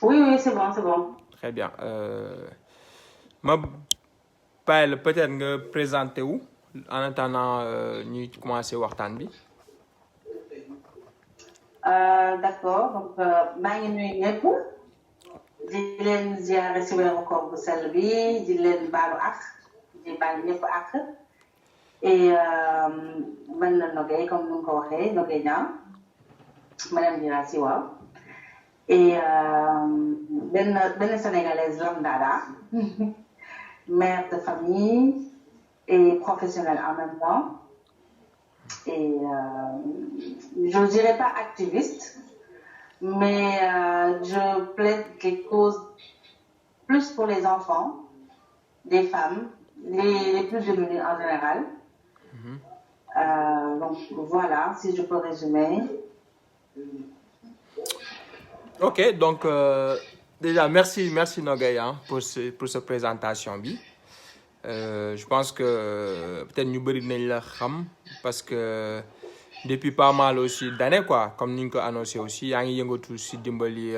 Oui, oui, c'est bon, c'est bon. Très bien. Ma bàyyi la peut-être nga présenté wu en attendant ñuy commencer waxtaan bi. D'accord, donc maa ngi nuyu ñëpp di leen ziare si weeru koor bu sell bi di leen baalu ak di baal ñëpp ak et man la Nogay comme ni nga ko waxee Nogay Niang madame Dira si waaw et benn sénégalaise lambda la mère de famille et professionnelle en même temps. Et je ne dirais pas activiste, mais je plaide des causes plus pour les enfants, des femmes, les plus démunies en général. Donc voilà, si je peux résumer. Ok, donc déjà merci Nogay pour cette présentation bi. Je pense que peut-être ñu bëri nañ la xam parce que depuis pas mal aussi d'années quoi comme ni ñu ko annoncé aussi yaa ngi yëngatu si dimbali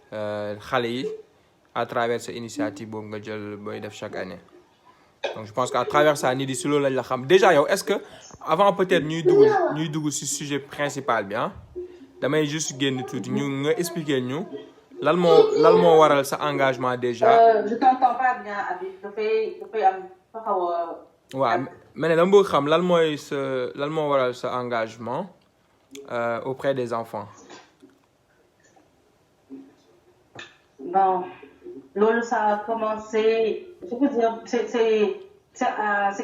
xale yi à travers sa initiative boobu nga jël booy def chaque année. Donc je pense qu'à travers ça nit yi si loolu lañ la xam déjà yow est-ce que avant peut-être ñuy dugg si sujet principal bi damay juste génn tuuti ñu nga expliquer ñu lan moo waral sa engagement déjà. Je t'entends pas bien Habib dafay am xaw a. waaw mais ne dama bëgg xam lan moo waral sa engagement auprès des enfants. Bon, loolu ça a commencé, je peux dire, c'est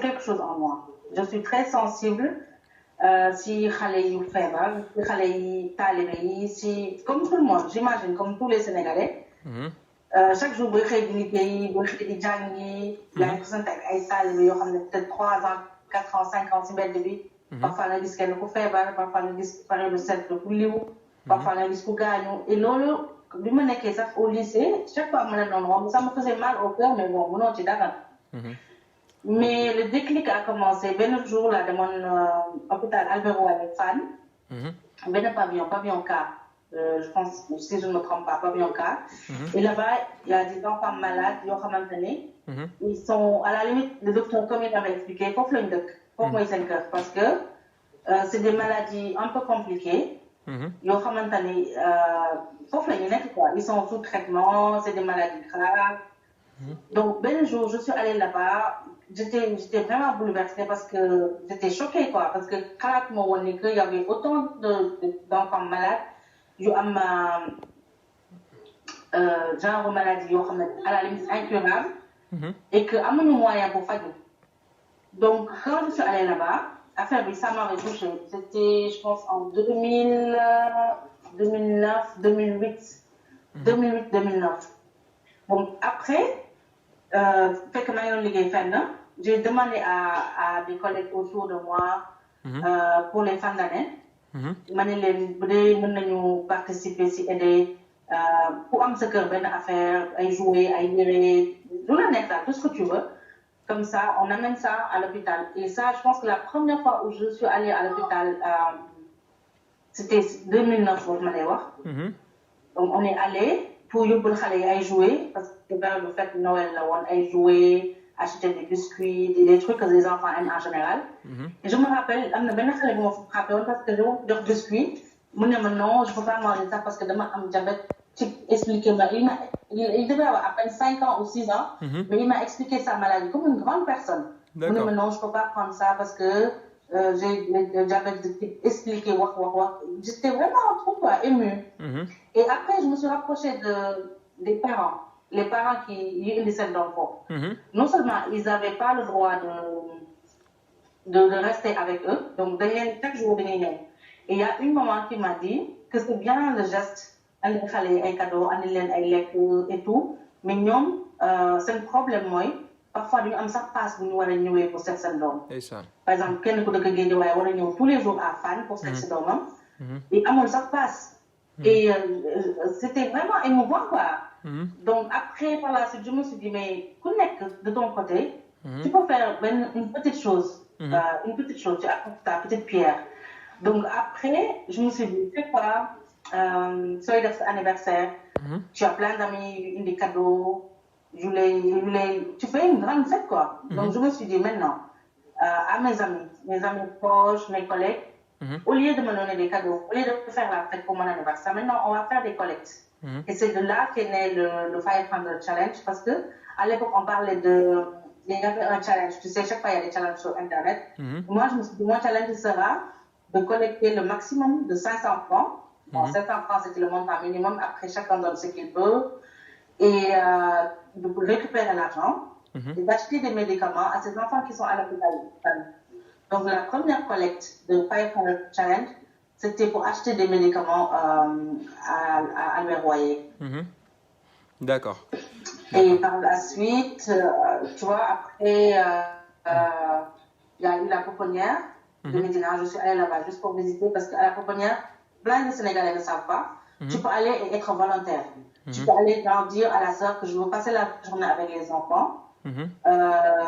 quelque chose en moi. Je suis très sensible si xale yu feebar si xale yi taalibe yi si comme tout le monde j'imagine comme tous les Sénégalais. Chaque jour booy xëy di liggéey booy xëy di jàngi. yaa ngi sant ak ay taalibe yoo xam ne peut-être 3 ans 4 ans 5 ans si mbedd bi. parfois nga gis kenn ku feebar parfois nga gis pare lu set ku liw. parfois nga gis ku gaañu et loolu bi ma nekkee sax au lycée chaque fois ma ne noonu moom ça me faisait mal au cœur mais bon mënoo ci dara. Mais le déclic a commencé benn jour laa demoon hôpital Albert Royer Fann. benn pavillon K. Je pense, si je ne me trompe pas, pavillon K. Et là-bas, il y a des enfants malades, ils sont, à la limite, le docteur, comme il m'avait expliqué, il faut que parce que c'est des maladies un peu compliquées. Ils sont sous traitement, c'est des maladies graves. Donc, ben jour, je suis allée là-bas, j'étais vraiment bouleversée parce que j'étais choquée, quoi. Parce que il y avait autant d'enfants malades. yu am genre maladie yoo xam ne à la limite incurable et que amuñu moyen pour faju donc quand je suis allée là-bas affaire bi ça m'avait touchée c'était je pense en 2009 2009 bon après fekk maa ngi doon liggéey fenn j'ai demandé à des collègues autour de moi pour les fins d'année ma ne leen bu dee mën nañu participer si aider pour am sa kër benn affaire ay jouets ay yére lu la nekk daal tout ce que tu veux comme ça on amène ça à l'hôpital et ça je pense que la première fois où je suis allée à l'hôpital c'était 2009 boobu ma lay wax donc on est allé pour yóbbul xale yi ay jouets parce que vers le fait Noël la woon ay jouets acheter des biscuits des trucs que les enfants aiment en général. Et je me rappelle am na benn xale bu ma frappé woon parce que dama jox biscuit mu ne ma non je peux pas manger ça parce que dama am diabète ci expliqué ma il devait avoir à peine 5 ans ou 6 ans. Mais il m'a expliqué sa maladie comme une grande personne. mu ne ma non je peux pas prendre ça parce que j'ai le diabète de type expliqué wax. J'étais vraiment trop émue. Et après je me suis rapprochée des parents. Les parents qui indi seen doom foofu. Non seulement ils n'avaient pas le droit de rester avec eux donc dañ leen chaque jour dañuy ñëw et il y a une maman qui m'a dit que c'est bien le geste andi xale yi ay cadeaux andi leen ay lekk et tout mais ñoom seen problème mooy parfois duñu am sax passe bu ñu war a ñëwee pour seet seen doom. Par exemple kenn ku dëkk Guédiawaye war a ñëw tous les jours à Fann pour seet si doomam. et amul sax passe. et c'était vraiment émouvant quoi. Donc après par la suite je me suis dit mais ku nekk de ton côté. Tu peux faire une petite chose. Tu apportes ta petite pierre. Donc après je me suis dit c'est quoi sooy def sa anniversaire Tu as plein d'amis, des cadeaux. Tu fais une grande fête, quoi. Donc, je me suis dit maintenant, à mes amis proches, mes collègues, au lieu de me donner des cadeaux, au lieu de faire la fête pour mon anniversaire, maintenant, on va faire des collectes. Et c'est de là qu'est né le 500 Challenge, parce que à l'époque, on parlait de... Il y avait un challenge. Tu sais, chaque fois, il y a des challenges sur Internet. Moi, je me suis dit, mon challenge sera de collecter le maximum de 500 francs. Bon, 500 francs, c'était le montant minimum. Après, chacun donne ce qu'il peut. Et de récupérer l'argent et d'acheter des médicaments à ces enfants qui sont à l'hôpital. Donc, la première collecte de 500 Challenge, c'était pour acheter des médicaments à Albert-Royer. D'accord. Et par la suite, tu vois, après, il y a eu la pouponnière de Médina. Je suis allée là-bas juste pour visiter parce qu'à la pouponnière, plein de Sénégalais ne savent pas. Tu peux aller et être volontaire. Tu peux aller dire à la sœur que je veux passer la journée avec les enfants.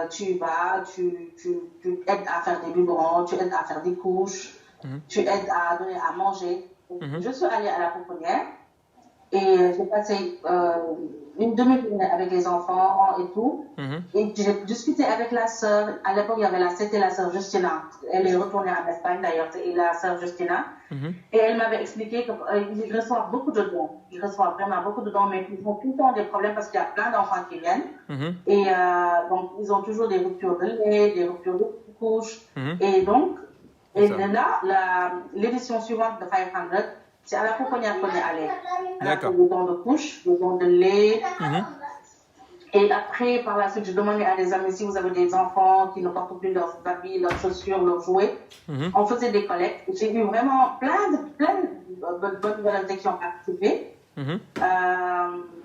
Tu vas, tu aides à faire des biberons, tu aides à faire des couches, tu aides à donner à manger. Je suis allée à la pouponnière et j'ai passé une demi-journée avec les enfants et tout. Et j'ai discuté avec la sœur. À l'époque, c'était la sœur Justina. Elle est retournée en Espagne d'ailleurs, et la sœur Justina. Et elle m'avait expliqué qu'ils reçoivent beaucoup de dons. Ils reçoivent vraiment beaucoup de dons, mais ils ont tout le temps des problèmes parce qu'il y a plein d'enfants qui viennent. Et donc, ils ont toujours des ruptures de lait, des ruptures de couches. Et donc, là, l'édition suivante de 500, c'est à la pouponnière qu'on est allé. D'accord. Le don de couche, le don de lait. Et après, par la suite, je demandais à des amis si vous avez des enfants qui ne portent plus leurs habits, leurs chaussures, leurs jouets. On faisait des collectes. J'ai eu vraiment plein de bonnes volontés qui ont participé.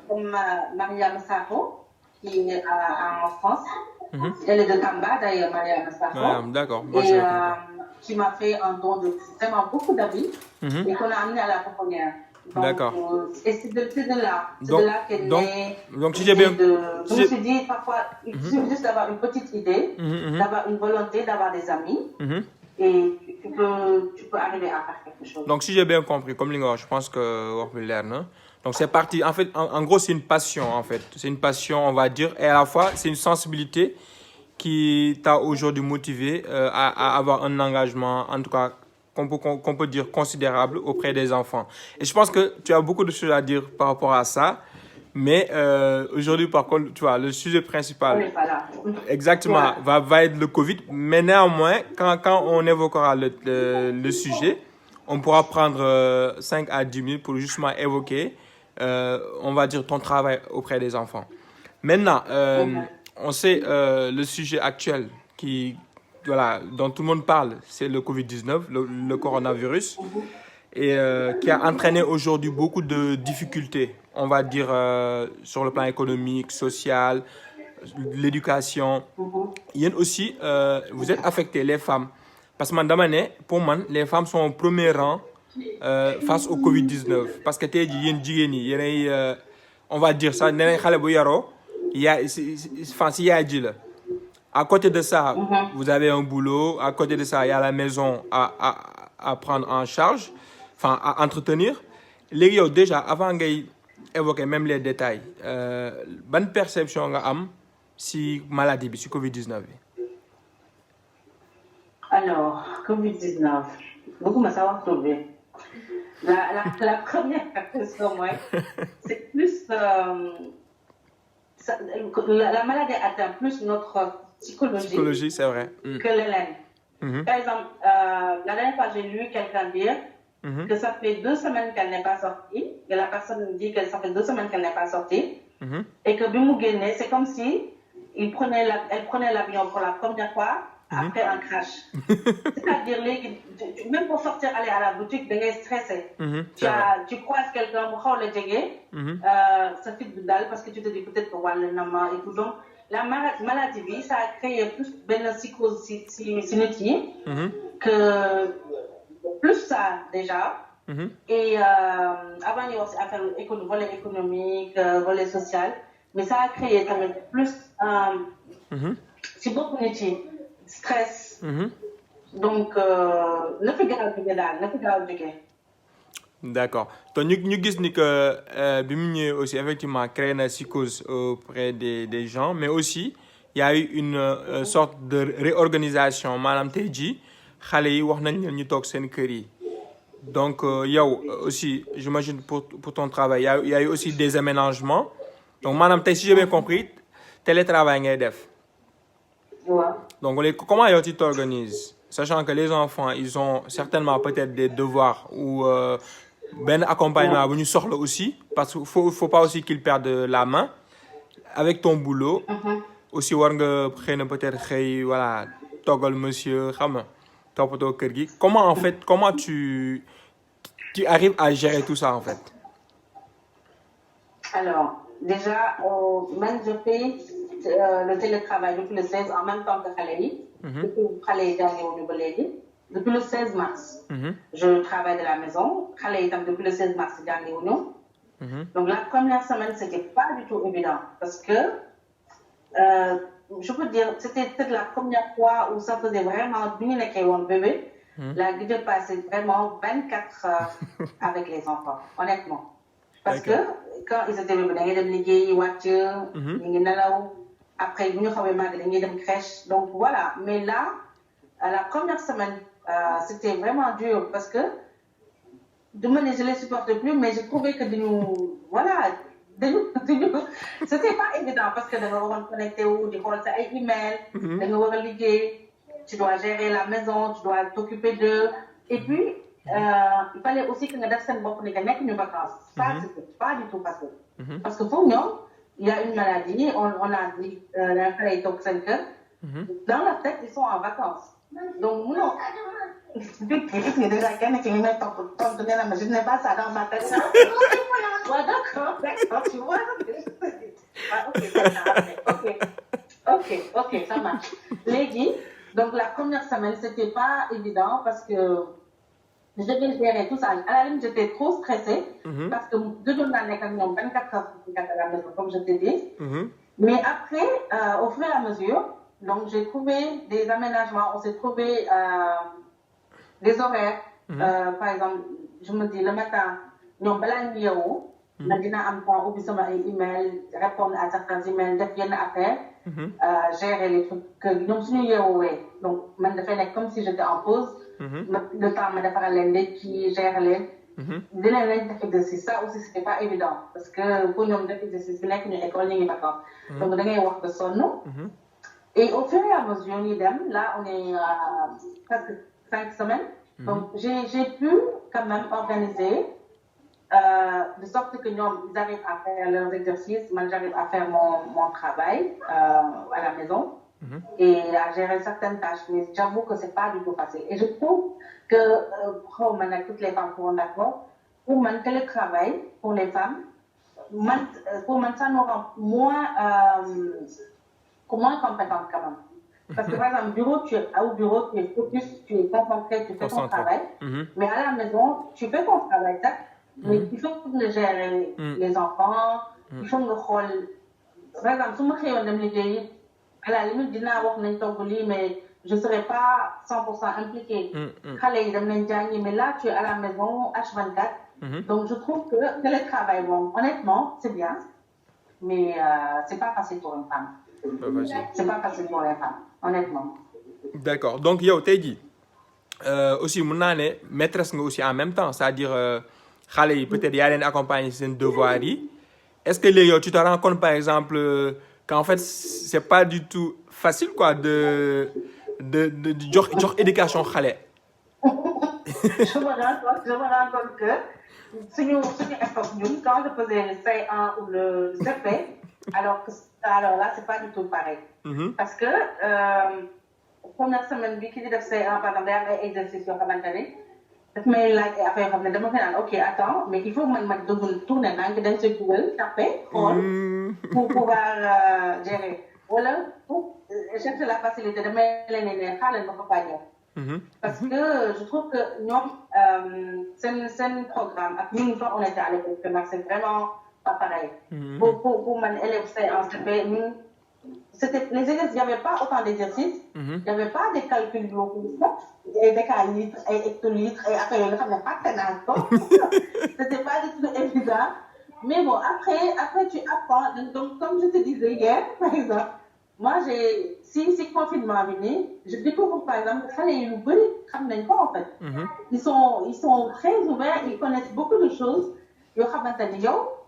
Comme Maria Messaro, qui est en France. Elle est de Tamba, d'ailleurs, Maria Messaro. D'accord. Et qui m'a fait un don de vraiment beaucoup d'habits et qu'on a amené à la pouponnière. D'accord. Et c'est de là qu'est né. Donc, si j'ai bien. Je me suis dit, parfois, il suffit juste d'avoir une petite idée, d'avoir une volonté, d'avoir des amis, et tu peux arriver à faire quelque chose. Donc, si j'ai bien compris, comme Lingo, je pense que donc, c'est parti. En fait, en gros, c'est une passion, en fait. C'est une passion, on va dire, et à la fois, c'est une sensibilité qui t'a aujourd'hui motivé à avoir un engagement, en tout cas, qu'on peut dire considérable auprès des enfants. Et je pense que tu as beaucoup de choses à dire par rapport à ça. Mais aujourd'hui, par contre, tu vois, le sujet principal, on n'est pas là. Exactement, va être le Covid. Mais néanmoins, quand on évoquera le sujet, on pourra prendre 5 à 10 minutes pour justement évoquer, on va dire, ton travail auprès des enfants. Maintenant, on sait le sujet actuel dont tout le monde parle, c'est le Covid-19, le coronavirus, et qui a entraîné aujourd'hui beaucoup de difficultés, on va dire, sur le plan économique, social, l'éducation. Il y a aussi, vous êtes affectés, les femmes, parce que pour moi, les femmes sont au premier rang face au Covid-19, parce que on va dire ça, à côté de ça, vous avez un boulot. À côté de ça, il y a la maison à prendre en charge, enfin à entretenir. Les gars, déjà, avant d'évoquer même les détails, bonne perception nga am si maladie, si Covid-19. Alors, Covid-19, beaucoup me savoir trouver. La première impression, moi, c'est plus... la maladie atteint plus notre psychologie c'est vrai. que l'hélène. Par exemple, la dernière fois, j'ai lu quelqu'un dire que ça fait 2 semaines qu'elle n'est pas sortie, et la personne dit que ça fait 2 semaines qu'elle n'est pas sortie, et que Bimouguéné, c'est comme si elle prenait l'avion pour la première fois après un crash. C'est-à-dire, même pour sortir, aller à la boutique, tu es stressé. Tu croises quelqu'un, ça fait du dalle parce que tu te dis peut-être pour voir le nama et tout. Donc, la maladie, ça a créé plus de psychose que plus ça déjà. Et avant, il y a aussi affaire volet économique, volet social, mais ça a créé quand même plus c'est beaucoup de stress. Donc, ne fais pas D'accord. Donc ñu gis ni que bi mu ñëwee aussi effectivement créé na psychose auprès des gens mais aussi il y a eu une sorte de réorganisation maanaam tey jii xale yi wax nañ leen ñu toog seen kër yi donc yow aussi j'imagine pour ton travail il y a eu aussi des aménagements donc maanaam tey si j'ai bien compris télétravail ngay def. Ouais. Donc comment yow tu t'organises sachant que les enfants ils ont certainement peut-être des devoirs ou benn accompagnement bu ñu soxla aussi parce que faut pas aussi qu'ils perdent la main avec ton boulot. Aussi war nga xëy na peut-être xëy voilà toggal monsieur xam nga toppatoo kër gi comment tu arrives à gérer tout ça en fait. Alors déjà man je fais le télétravail depuis le 16 en même temps que xale yi. depuis xale yi jàngewuñu ba léegi. Depuis le 16 mars. Je travaille de la maison xale yi tam depuis le 16 mars jàngewuñu. Donc la première semaine c'était pas du tout évident parce que je peux dire c'était peut-être la première fois où ça faisait vraiment bi ñu nekkee woon bébé. La gëj a passé vraiment 24 heures avec les enfants honnêtement. Parce que quand ils étaient bébés da ngay dem liggéeyi wàcc. ñu ngi nelaw après bu ñu xawee màgg dañuy dem crèche donc voilà mais là la première semaine c'était vraiment dur parce que du ma ne je les supporte plus mais je trouvais que voilà c'était pas évident parce que da nga waroon connecté wu di xool sa ay email. da nga war a liggéey. Tu dois gérer la maison, tu dois t'occuper d'eux. Et puis, il fallait aussi que nous fassions une vacances. Ça, c'est pas du tout facile. Parce que pour nous, il y a une maladie, on a dit, dans la tête, ils sont en vacances. Donc, nous, je n'ai pas ça dans ma tête. Ouais, d'accord, tu vois. Ok, ça marche. Lady, donc la première semaine, c'était pas évident parce que je devais gérer tout ça. À la limite, j'étais trop stressée parce que deux jours d'année, quand nous avons 24 heures à la maison, comme je t'ai dit. Mais après, au fur et à mesure, donc j'ai trouvé des aménagements, on s'est trouvé des horaires. Par exemple, je me dis le matin, nous avons besoin de maintenant, am temps ubbi sama ay email répondre à certains emails def yenn affaire gérer les trucs que ñoom suñu yeewoowee donc man dafay nekk comme si j'étais en pause le temps ma defaral leen ndekki gérer leen dinañ leen def exercice ça aussi c'était pas évident parce que pour ñoom def exercice bi nekk ñu école ñu ngi vacances donc da ngay wax de sonn et au fur et à mesure ñu dem là on est presque 5 semaines donc j'ai pu quand même organiser de sorte que nous arrivent à faire leurs exercices, moi j'arrive à faire mon travail à la maison et à gérer certaines tâches. Mais j'avoue que c'est pas du tout facile. Et je trouve que pour toutes les femmes seront d'accord, pour le télétravail, pour les femmes, pour ça nous rend moins compétentes quand même. Parce que par exemple, tu es focus, tu es concentré, tu fais ton travail, mais à la maison, tu fais ton travail, mais il faut gérer les enfants, il faut me rôle. Par exemple, si je suis liggéey, à la limite, mais je ne serais pas 100% impliquée. Mais là, tu es à la maison, H24. Donc, je trouve que le travail, bon, honnêtement, c'est bien, mais ce n'est pas facile pour une femme. C'est pas facile pour les femmes, honnêtement. D'accord. Donc, yo, t'es dit, aussi, mon année, maîtresse aussi en même temps, c'est-à-dire, xale yi peut-être yaa leen accompagner seen devoir yi est-ce que léegi yow tu te rends compte par exemple qu'en fait c'est pas du tout facile quoi de jox éducation xale. Je me rends compte que suñu époque ñun quand je faisais le C1 ou le CP alors là c'est pas du tout pareil. Parce que première semaine bi ki di def C1 par exemple day am ay exercices yoo xamante ne daf may laaj ay affaire yoo xam ne dama koy naan ok attends mais il faut que man dugg tourner naa ngi dañ sa Google tapé xool pour pouvoir gérer wala pour chercher la facilité damay leen ne xaaral ma ko faa ñëw parce que je trouve que ñoom seen programme ak ñun quand on était à l'école primaire c'est vraiment pas pareil pour man élève C1 CP ñun les exercices, il n'y avait pas autant d'exercices, il n'y avait pas des calculs globaux, des décalitres, des hectolitres, et après, il n'y avait pas de c'était pas du tout évident. Mais bon, après tu apprends. Donc, comme je te disais hier, par exemple, moi, si confinement venu, je découvre par exemple que les Louis, en fait. Ils sont très ouverts, ils connaissent beaucoup de choses. Ils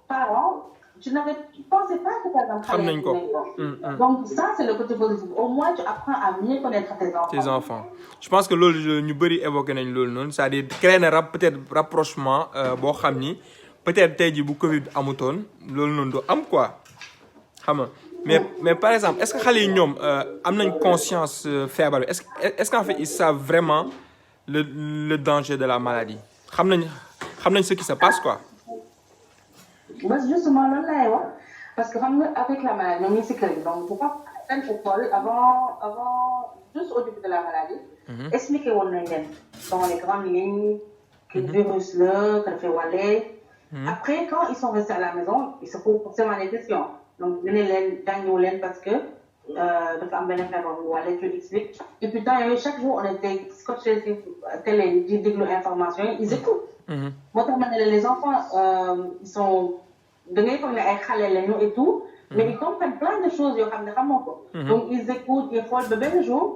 parents, tu pensais pas que par exemple, donc ça, c'est le côté positif. Au moins, tu apprends à mieux connaître tes enfants. Je pense que nous avons évoqué c'est-à-dire créer peut-être rapprochement, peut-être que si le Covid amutoon, c'est quoi. Mais par exemple, est-ce que les gens ont une conscience faible? Est-ce qu'en fait, ils savent vraiment le danger de la maladie? Ils savent ce qui se passe, quoi? Justement, là, parce que avec la maladie, donc il ne faut pas faire l'école avant, juste au début de la maladie, expliquer dans les grandes lignes, que le virus là, que le fait aller. Après, quand ils sont restés à la maison, ils se posent forcément des questions. Donc, parce que tu expliques. Et puis, chaque jour, on était scotchés sur télé, des informations, ils écoutent. Moi, les enfants, ils sont et tout, mais ils comprennent plein de choses. Donc, ils écoutent, ils font le bébé jour,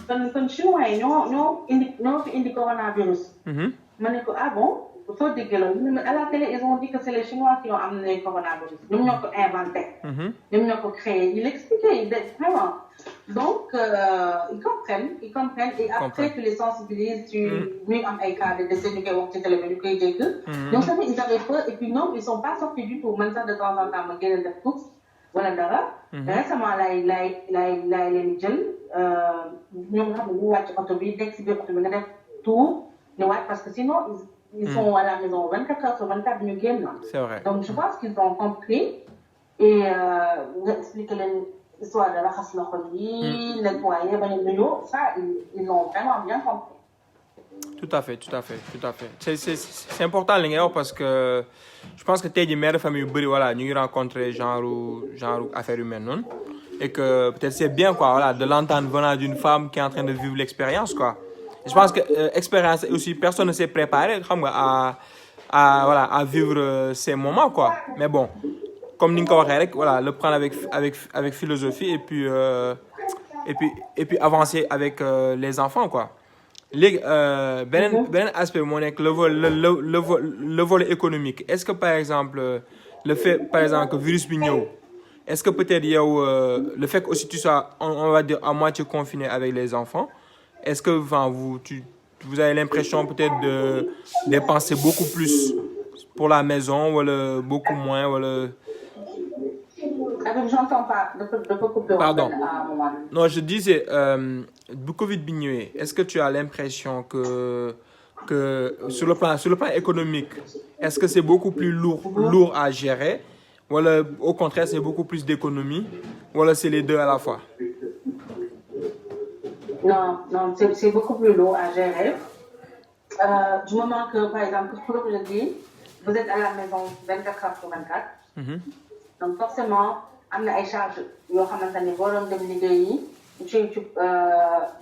comme chinois, ils ont indi coronavirus. Ah bon? À la télé, ils ont dit que c'est les Chinois qui ont amené le coronavirus. Nous l'avons inventé. Nous l'avons créé. Ils l'expliquaient, vraiment. Donc, ils comprennent. Et après, tu les sensibilises, tu mets un cas de décès, donc ils avaient peur. Et puis non, ils ne sont pas sortis du tout. Maintenant, de temps en temps, ils viennent de tous. Voilà, récemment, là, il a les jeunes. Nous avons tout. Parce que sinon, ils sont à la maison 24 heures sur 24 minutes. C'est vrai. Donc, je pense qu'ils ont compris et vous expliquez l'histoire de la race nettoyer, ça, ils l'ont vraiment bien compris. Tout à fait. C'est important, parce que je pense que les mères de famille, voilà, nous rencontré genre affaires humaines, non? Et que peut-être c'est bien, quoi, voilà, de l'entendre venant d'une femme qui est en train de vivre l'expérience, quoi. Je pense que l'expérience aussi, personne ne s'est préparé à vivre ces moments, quoi. Mais bon, comme nous l'avons dit, voilà, le prendre avec philosophie et puis avancer avec les enfants, quoi. Ben aspect le volet économique. Est-ce que par exemple le fait par exemple que virus bigno, est-ce que peut-être le fait que aussi tu sois on va dire à moitié confiné avec les enfants, est-ce que vous avez l'impression peut-être de dépenser beaucoup plus pour la maison ou beaucoup moins ou J'entends pas. De couper. Pardon. Non, je disais, du Covid bigné, est-ce que tu as l'impression que sur le plan économique, est-ce que c'est beaucoup plus lourd à gérer ou au contraire, c'est beaucoup plus d'économie ou c'est les deux à la fois? Non, c'est beaucoup plus lourd à gérer. Du moment que, par exemple, comme je dis, vous êtes à la maison 24 heures sur 24. Donc, forcément, am na ay charges yoo xamante ne boo doon dem liggéeyi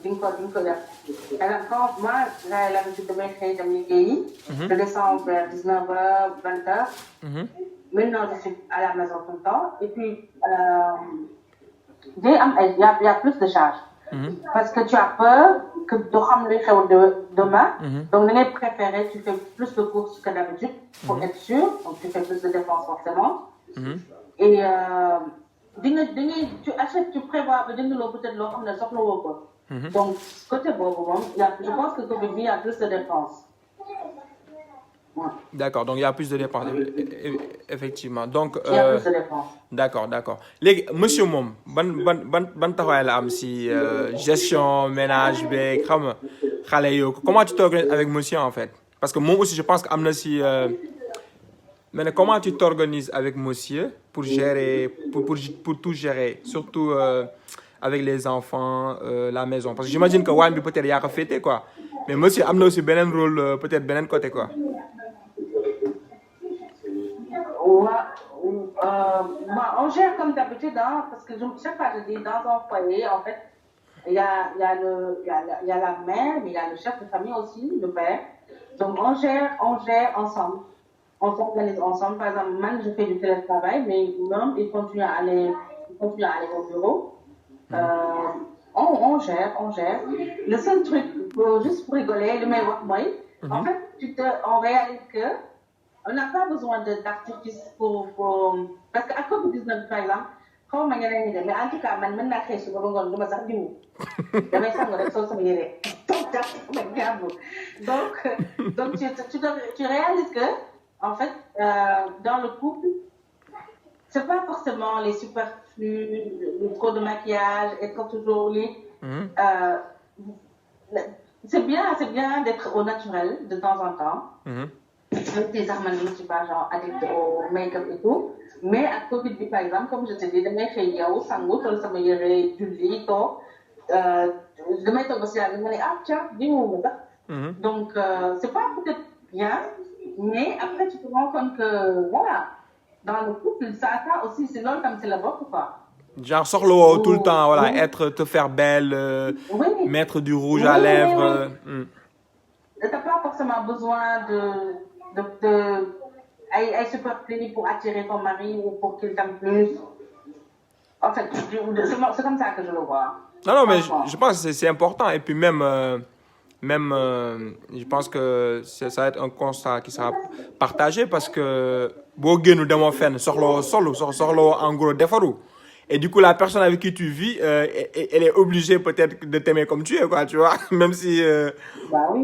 dinga ko def. Quand moi j'ai l'habitude de xëy dem liggéeyi. Je descends vers 19h, 20h. Maintenant je suis à la maison tout le temps et puis il y a plus de charges. Parce que tu as peur que doo xam luy xew demain. Donc da ngay préférer, tu fais plus de courses que d'habitude pour être sûr. Donc tu fais plus de dépenses forcément. Et tu achètes, tu prévois peut-être l'autre. Donc, côté je pense que il y a plus de dépenses. Ouais. D'accord, donc il y a plus de dépenses, effectivement. Donc, il y a plus de dépenses. D'accord. Monsieur Mom, ban taxawaay la am si gestion ménage beeg xam nga xale yoo comment tu t'organises avec monsieur en fait? Parce que moi aussi je pense que am na si mais comment tu t'organises avec monsieur pour gérer pour tout gérer, surtout avec les enfants, la maison? Parce que j'imagine que waañ bi peut-être yaa ko féete quoi, mais monsieur am na aussi beneen rôle peut-être beneen côté quoi. On gère comme d'habitude, hein, parce que chaque fois je dis, dans un foyer, en fait, il y a la mère, mais il y a le chef de famille aussi, le père. Donc on gère ensemble. On s'organise ensemble. Par exemple, moi, je fais du télétravail, mais l'homme, il continue à aller au bureau. On gère. Le seul truc, juste pour rigoler, le meilleur moi, en fait, on réalise que on n'a pas besoin d'artifice parce qu'à COVID-19, par exemple, xaw ma ñeneen ñi de mais en tout cas man mën naa xëy suba ba ngoon du ma sax diwu damay sangu rek sol sama yére toog jàpp sama gàmmu donc tu réalises que en fait dans le couple c'est pas forcément les superflus, trop de maquillage, être toujours libre. C'est bien d'être au naturel de temps en temps. Même si je ne suis pas genre addict au make-up et tout. Mais à Covid, par exemple, comme je te dis, damay xëy yow sangu sol sama yére julli toog damay toog aussi ma ne tiens diwuma sax. Donc c'est pas peut-être bien, mais après tu te rends compte que voilà, dans le couple ça aussi c'est l'autre comme c'est la boîte quoi. Genre sorlo tout le temps, voilà, te faire belle, mettre du rouge à lèvres. T'as pas forcément besoin de super clinique pour attirer ton mari ou pour qu'il t'aime plus. En fait, c'est comme ça que je le vois. Non, mais je pense que c'est important. Et puis même je pense que ça va être un constat qui sera partagé parce que boo génnu demoo fenn soxla en gros defaru. Et du coup, la personne avec qui tu vis, elle est obligée peut-être de t'aimer comme tu es, quoi, tu vois. Même si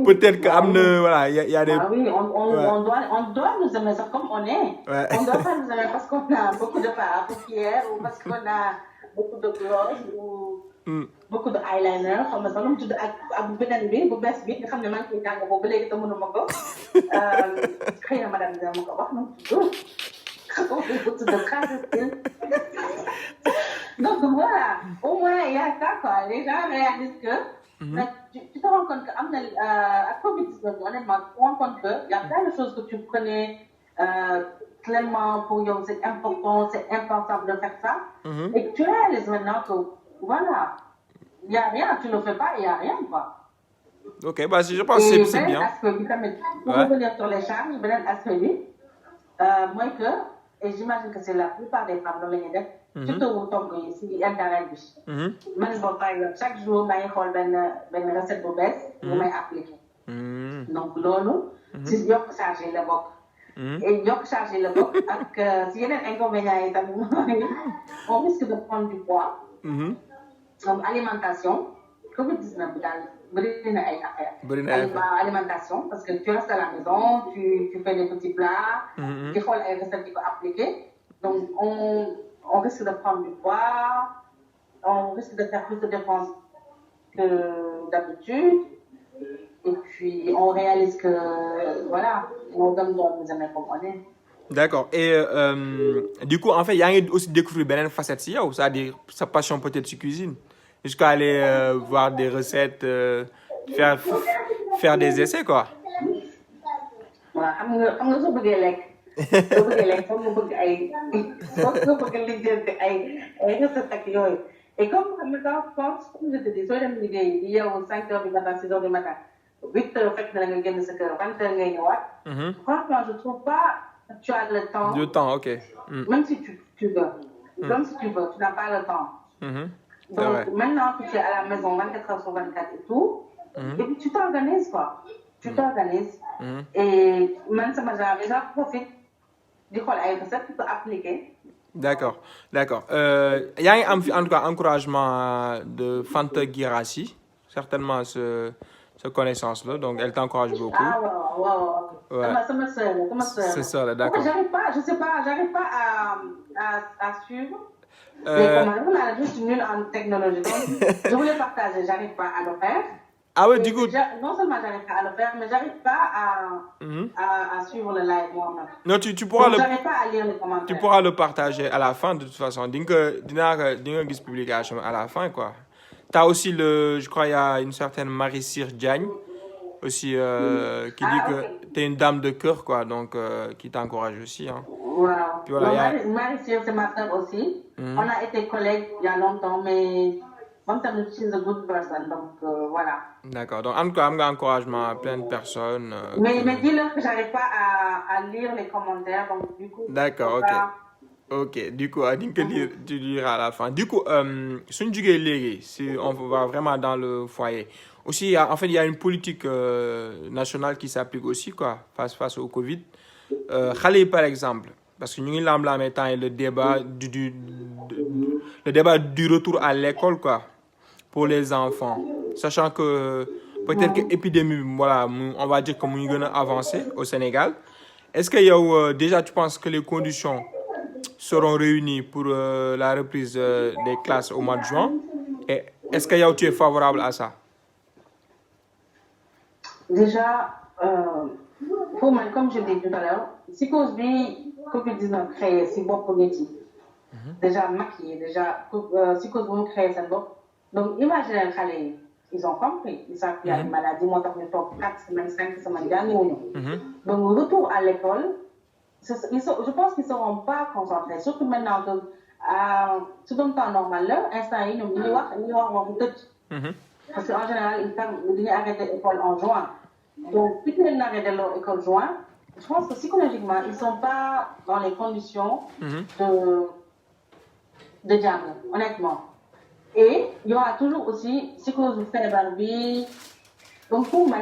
peut-être qu'il voilà, y a des... oui, on doit nous aimer ça comme on est. On ne doit pas nous aimer parce qu'on a beaucoup de paupières ou parce qu'on a beaucoup de gloss ou beaucoup de eyeliner. Comme ça, nous avons beneen bi bu bees bi nga xam ne maa ngi koy jàng boobu ba léegi te mënuma ko. Xëy na madame dina ma ko wax nu mu tudd. Donc voilà, au moins il y a ça quoi. Les gens réalisent que tu te rends compte qu'à COVID-19, honnêtement, tu te rends compte qu'il y a plein de choses que tu prenais clairement pour eux, c'est important, c'est impensable de faire ça. Et que tu réalises maintenant que voilà, il n'y a rien, tu ne le fais pas, il n'y a rien quoi. Ok, bah je pense que c'est bien. Pour revenir sur les charges, il y a un aspect, moi et j'imagine que c'est la plupart des femmes dans les def surtout togg yi si internet bi man boobu par exemple chaque jour may xool benn recette bu bees bu may appliquer donc loolu si yokk charge yi la bokk et yokk charge yi la bokk ak si yeneen inconvénients yi tamit on risque de prendre du poids donc alimentation COVID-19 bi daal bëri na ay affaires alimentation parce que tu restes à la maison tu fais des petits plats tu xool ay recettes di ko appliquer donc on risque de prendre du poids on risque de faire plus de dépenses que d'habitude et puis on réalise que voilà nos hommes doivent nous aimer comme on est. D'accord. Et du coup en fait yaa ngi aussi découvrir beneen facette si yow c'est-à-dire sa passion peut-être sur cuisine jusqu'à aller voir des recettes, faire des essais, quoi. Ouais, xam nga soo bëggee lekk foog nga bëgg ay recettes ak yooyu. Et comme je te dis, soo dem liggéey di yeewu 5 heures du matin, 6 heures du matin, 8 heures fekk na la nga génn sa kër, 20 heures ngay ñëwaat. Franchement, je trouve pas que tu as le temps. Le temps, ok. Même si tu veux. Même si tu veux, tu n'as pas le temps. Donc maintenant que tu es à la maison 24 heures sur 24 et tout, et puis tu t'organises quoi. Tu t'organises. Et même ça m'a déjà profite du coup ay recettes tu peux appliquer. D'accord. Yaa ngi am fi en tout cas encouragement de Fanta Guirassy, certainement ce connaissance là, donc elle t'encourage beaucoup. Ah ouais. Sama sœur. C'est ça là, d'accord. J'arrive pas à suivre. Mais comme je suis nulle en technologie, donc je voulais partager, j'arrive pas à le faire. Ah ouais, du coup. Non seulement j'arrive pas à le faire, mais j'arrive pas à suivre le live moi-même. Non, tu pourras j'arrive pas à lire les commentaires. Tu pourras le partager à la fin de toute façon. Dinga gis publication à la fin quoi. T'as aussi je crois il y a une certaine Marie-Cyr Diagne aussi qui dit que t'es une dame de cœur quoi, donc qui t'encourage aussi hein. Wow. Puis voilà, Marie-Cyr, c'est ma sœur aussi. On a été collègues il y a longtemps, mais she's a good person, donc voilà. D'accord. Donc, en tout cas, encouragement à plein de personnes. Mais dis-leur que j'arrive pas à lire les commentaires, donc du coup... D'accord, ok. Ok, du coup, tu liras à la fin. Du coup, si on va vraiment dans le foyer. Aussi, en fait, il y a une politique nationale qui s'applique aussi, quoi, face au Covid. Khalé, par exemple, parce que nous avons en mettant le débat du retour à l'école, quoi, pour les enfants. Sachant que peut-être que l'épidémie, voilà, on va dire que nous avons avancé au Sénégal. Est-ce que déjà tu penses que les conditions seront réunies pour la reprise des classes au mois de juin? Et est-ce que tu es favorable à ça? Déjà, pour moi, comme je l'ai dit tout à l'heure, si cause bi Covid-19 créé si bon pour métier, déjà maquillé, déjà si cause vous créé ça donc imaginez les xale ils ont compris, ils savent qu'il y a une maladie, moi je top 4 semaines, 5 semaines dernier. Donc retour à l'école, je pense qu'ils ne seront pas concentrés, surtout maintenant que tout le temps normal là, instant yi ñoom ñuy wax parce qu'en général ils arrêtent l'école en juin. Donc si ils arrêtent l'école en juin, je pense que psychologiquement ils ne sont pas dans les conditions de jàng, honnêtement. Et il y aura toujours aussi psychose feebar bi. Donc pour moi,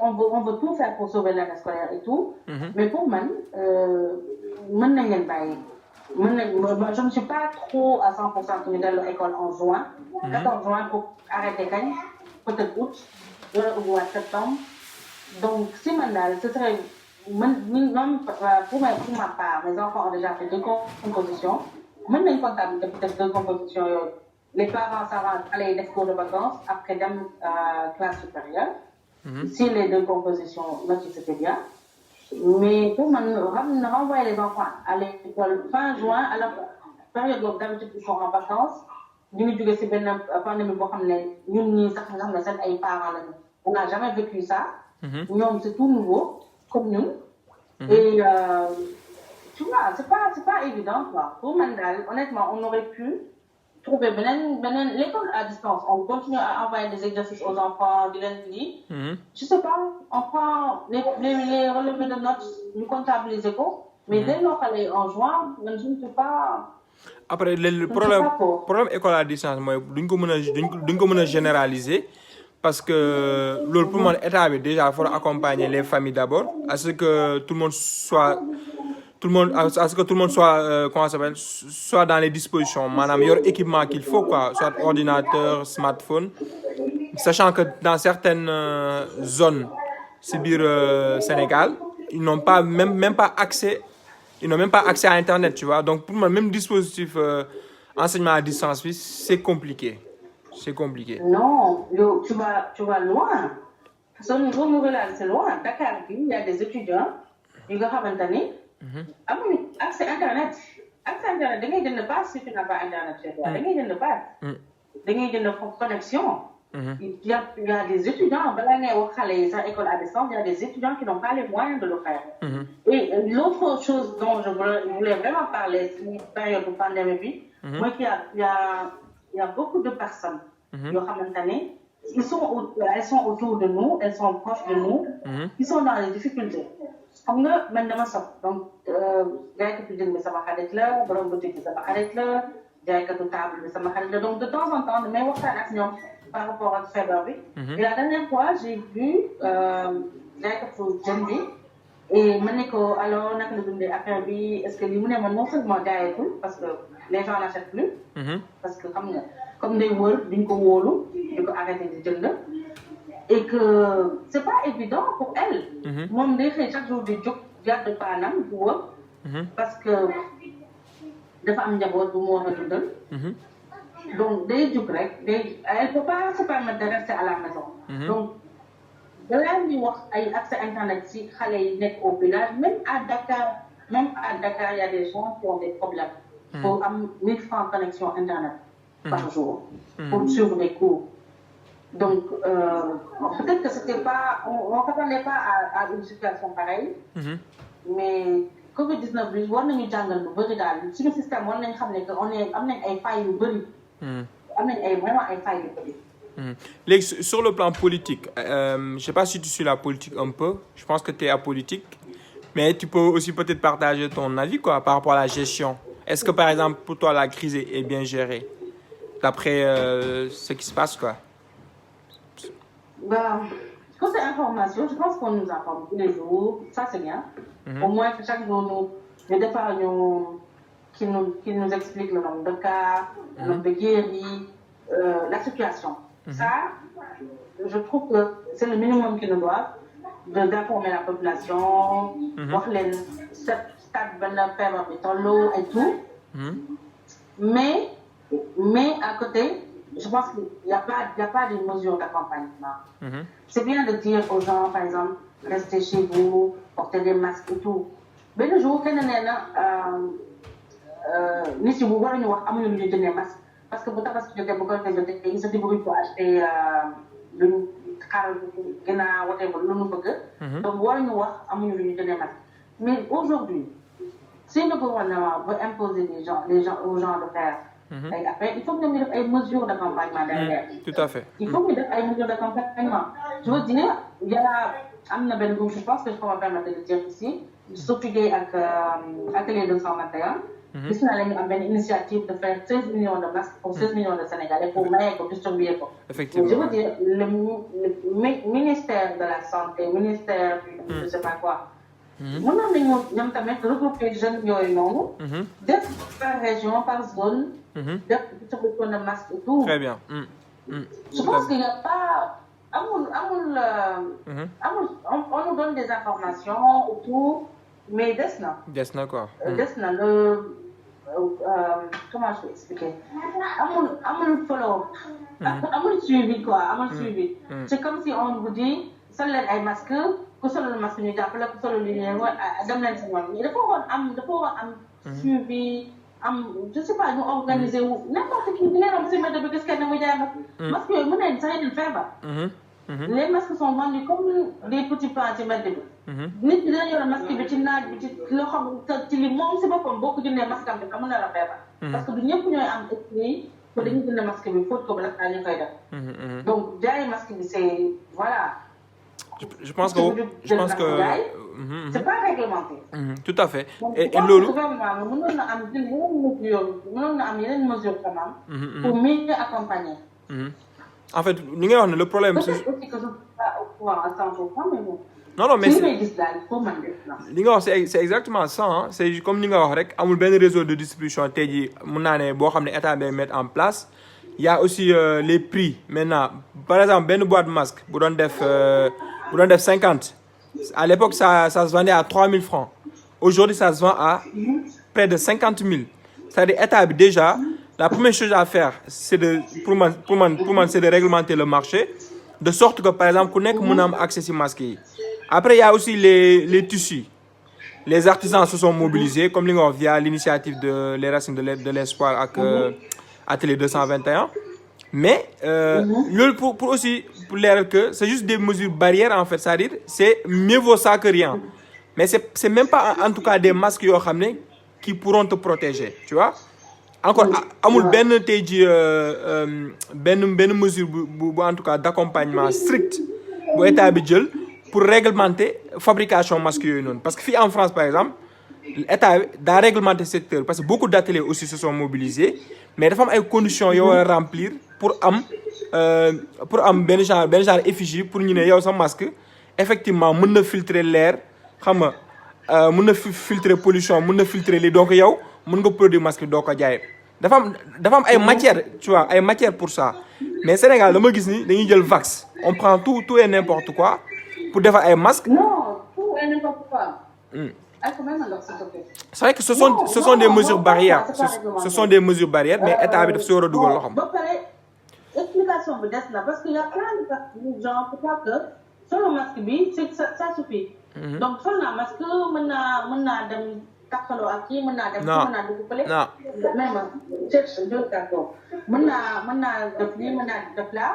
on veut tout faire pour sauver l'année scolaire et tout, mais pour moi, je ne suis pas trop à 100% tournée dans l'école en juin. 14 juin pour arrêter quand peut-être août, ou à septembre. Donc si ce serait pour ma part, mes enfants ont déjà fait 2 compositions. Maintenant, une comptable peut-être 2 compositions. Les parents savent aller des cours de vacances après d'une classe supérieure. Si les 2 compositions, c'était bien. Mais pour moi, renvoyer les enfants à l'école fin juin, alors période où d'habitude ils sont en vacances, nous avons eu une pandémie, on n'a jamais vécu ça. Nous, c'est tout nouveau, comme nous. Et tu vois, c'est pas évident, quoi. Pour moi, honnêtement, on aurait pu trouver l'école à distance. On continue à envoyer des exercices aux enfants du lundi. Je sais pas, on prend les relevés de notes, nous comptabiliser quoi. Mais dès lors qu'elle est en juin, je ne sais pas. Après, le problème école à distance, moi, d'une commun généraliser. Parce que le pour l'État déjà il faut accompagner les familles d'abord à ce que tout le monde soit comment ça s'appelle, soit dans les dispositions, madame, meilleur équipement qu'il faut, quoi, soit ordinateur, smartphone, sachant que dans certaines zones Sibir Sénégal, ils n'ont pas même pas accès à internet, tu vois. Donc pour moi, même dispositif enseignement à distance, c'est compliqué. C'est compliqué. Non, tu vas loin. Son niveau rural, c'est loin. Dakar, il y a des étudiants, ils ont accès à Internet. Accès à Internet, ils ne pas si tu n'as pas Internet chez toi. Ils ne pas. Ils ne font connexion. Il y a des étudiants, école à distance, il y a des étudiants qui n'ont pas les moyens de le faire. Et l'autre chose dont je voulais vraiment parler, c'est une période de pandémie, moi qu'il y a beaucoup de personnes, elles sont autour de nous, elles sont proches de nous, qui sont dans les difficultés. Comme nous, maintenant, donc, donc de temps en temps, mais par rapport à Février. Et la dernière fois, j'ai vu et Maniko, alors on a que est-ce que non seulement parce que les gens n'achètent plus, parce que comme des World, d'une ko arrêter de gender, et que c'est pas évident pour elle. Moi, je chaque jour des jokes de Panam pour parce que des femmes d'abord du monde donc des jokes elle peut pas se permettre de rester à la maison. Donc de là ñu wax ay accès internet si xalé yi nek au village, même à Dakar il y a des gens qui ont des problèmes pour am 1000 francs connexion internet par jour pour suivre des cours. Donc peut-être que c'était pas on s'attendait pas à une situation pareille, mais Covid 19 bi war nañu jàngal lu bëri daal suñu système war nañu xam ne que on est am nañ ay failles yu bëri. am nañ ay vraiment ay failles yu bëri. Léegi sur le plan politique je sais pas si tu suis la politique un peu je pense que tu es apolitique mais tu peux aussi peut-être partager ton avis quoi par rapport à la gestion. Est-ce que par exemple pour toi la crise est bien gérée d'après ce qui se passe quoi? Ben, côté information, je pense qu'on nous informe tous les jours, ça c'est bien. Au moins que chaque jour, le départ qui nous explique le nombre de cas, le nombre de guéris, la situation. Ça, je trouve que c'est le minimum qu'ils nous doivent, d'informer la population, voir les stades de la feebar bi tolloo et tout. Mais à côté, je pense qu'il n'y a pas de mesures d'accompagnement. C'est bien de dire aux gens, par exemple, restez chez vous, portez des masques et tout. Mais le jour où ni si vous voulez nous avoir des masques, parce que parce que ils se débrouillent pour acheter le donc voilà nous avoir mais aujourd'hui, si le gouvernement veut imposer aux gens de faire après, il faut que nous ayons des mesures d'accompagnement derrière. Tout à fait. Il faut que nous ayons des mesures d'accompagnement. Je veux dire, il y a un groupe, je pense que je peux me permettre de le dire ici, surtout avec Atelier 221. Ici, nous avons une initiative de faire 13 millions de masques pour 16 millions de Sénégalais pour distribuer. Effectivement. Je veux dire, le ministère de la Santé, le ministère du je ne sais pas quoi, nous avons regroupé les jeunes par région, par zone, de masques et tout. Très bien. Je pense qu'il n'y a pas. On nous donne des informations autour, mais Desna quoi. Desna, comment je peux expliquer? Amul follow. Amul suivi quoi. Amul suivi. C'est comme si on vous dit, seul les masques, que seul le masque nous appelle, que seul le lien, dem len ci ñoom. Il faut am suivi. Je sais pas, nous organiser n'importe qui vient dans ce métier de qu'est-ce qu'elle nous dit parce que mon aide ça il fait pas. Les masques sont vendus comme des petits pains ci mbedd bi. Nit ñi dañu yor masque bi ci naaj bi ci loo xam ci li moom si boppam boo ko jëndee masque am mën na la feebar. Parce que du ñëpp ñooy am esprit que dañu jënd masque bi fóot ko ba la ñu koy def. Donc jaay masque bi c'est voilà. Je pense que c'est pas réglementé. Tout à fait. Et loolu gouvernement mënoon na am yeneen mesures quand même pour mieux accompagner. En fait li ngay wax ne le problème c'est aussi que je pas au courant à 100%, mais bon. Non mais li nga wax c'est exactement ça hein. C'est comme li nga wax rek amul benn réseau de distribution tey jii mën naa ne boo xam ne état day mettre en place. Il y a aussi les prix maintenant par exemple benn boîte de masque bu doon def 50 à l'époque ça se vendait à 3000 francs. Aujourd'hui ça se vend à près de 50 000. C'est-à-dire état bi déjà la première chose à faire c'est de pour moi c'est de réglementer le marché de sorte que par exemple ku nekk mën a am accès ci masque yi. Après il y a aussi les tissus. Les artisans se sont mobilisés comme li nga wax via l'initiative de les racines de l'espoir ak Atelier 221. Mais loolu pour aussi pour leeral que c'est juste des mesures barrières en fait, c'est-à-dire c'est mieux vaut ça que rien. Mais c'est même pas en tout cas des masques yoo xam ne qui pourront te protéger, tu vois. Encore amul benn tey ji benn mesure bu en tout cas d'accompagnement strict bu état bi jël pour réglementer fabrication masque yooyu noonu. Parce que fii en France par exemple état daa réglementer secteur parce que beaucoup d'ateliers aussi se sont mobilisés mais dafa am ay conditions yoo war a remplir pour am benn genre effigie pour ñu ne yow sa masque effectivement mën na filtrer l'air xam nga mën na filtrer pollution mën na filtrer lii donc yow mën nga produire masque doo ko jaay dafa am ay matières tu vois ay matières pour ça mais Sénégal dama gis ni dañuy jël vax on prend tout et n'importe quoi pour defar ay masques. Non, tout et n'importe quoi. C'est vrai que ce sont des mesures barrières. Ce sont des mesures barrières, mais l'État a fait le droit. Explication bi des na parce qu'il y a plein de gens qui croient que sur le masque bi ça suffit. Donc sur le masque mën naa dem takkaloo ak kii mën naa dem non mën naa dugg fële non même cherche deux cartons mën naa def lii mën naa def laa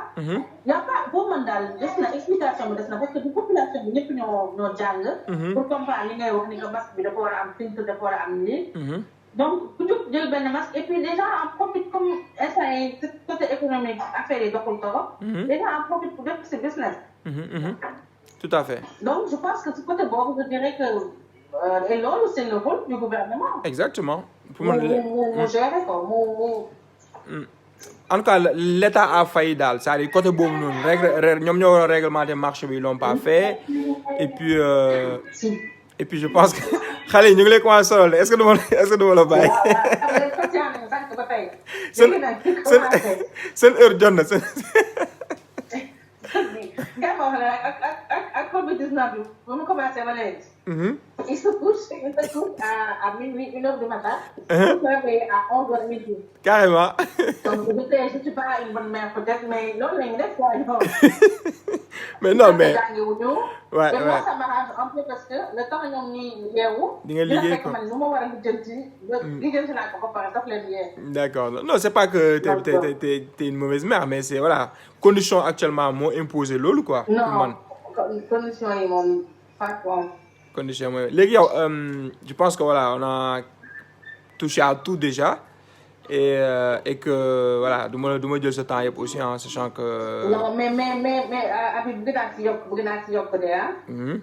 y a pas boo mën daal des na explication bi des na parce que du population bi ñëpp ñoo jàng pour comprendre li ngay wax ni que masque bi dafa war a am filtre dafa war a am lii donc ku jóg jël benn masque et puis les gens en profitent comme instant yi côté économique affaire yi doxul trop les gens en profitent pour def si business tout à fait donc je pense que ce côté boobu je dirais que et loolu c'est le rôle du gouvernement. exactement. pour mu gérer ko en tout cas l'État a failli daal c'est-à-dire côté boobu noonu ñoom ñoo war a réglementer marché bi ils l'ont pas fait et puis je pense que xale yi ñu ngi lay commencé solo est-ce que du ma la bàyyi. seen heure jot na seen. nga wax la ak Covid-19 bi ba mu commencé ba léegi. Il se couche à minuit, 1h du matin. Il se réveille à 11h midi. Carrément. Donc, je ne suis pas une bonne mère peut-être, mais non, mais des fois, non. Mais non, mais. Ouais, et moi, ça m'arrange un peu parce que le temps où on est d'accord. Non, c'est pas que t'es une mauvaise mère, mais c'est voilà. Conditions actuellement m'ont imposé l'eau, quoi. Non, conditions, ils m'ont pas quoi. Condition les gars je pense que voilà on a touché à tout déjà et que voilà du ma jël ce temps yëpp aussi en sachant que. non mais Habib bëgg naa ci yokk de ah.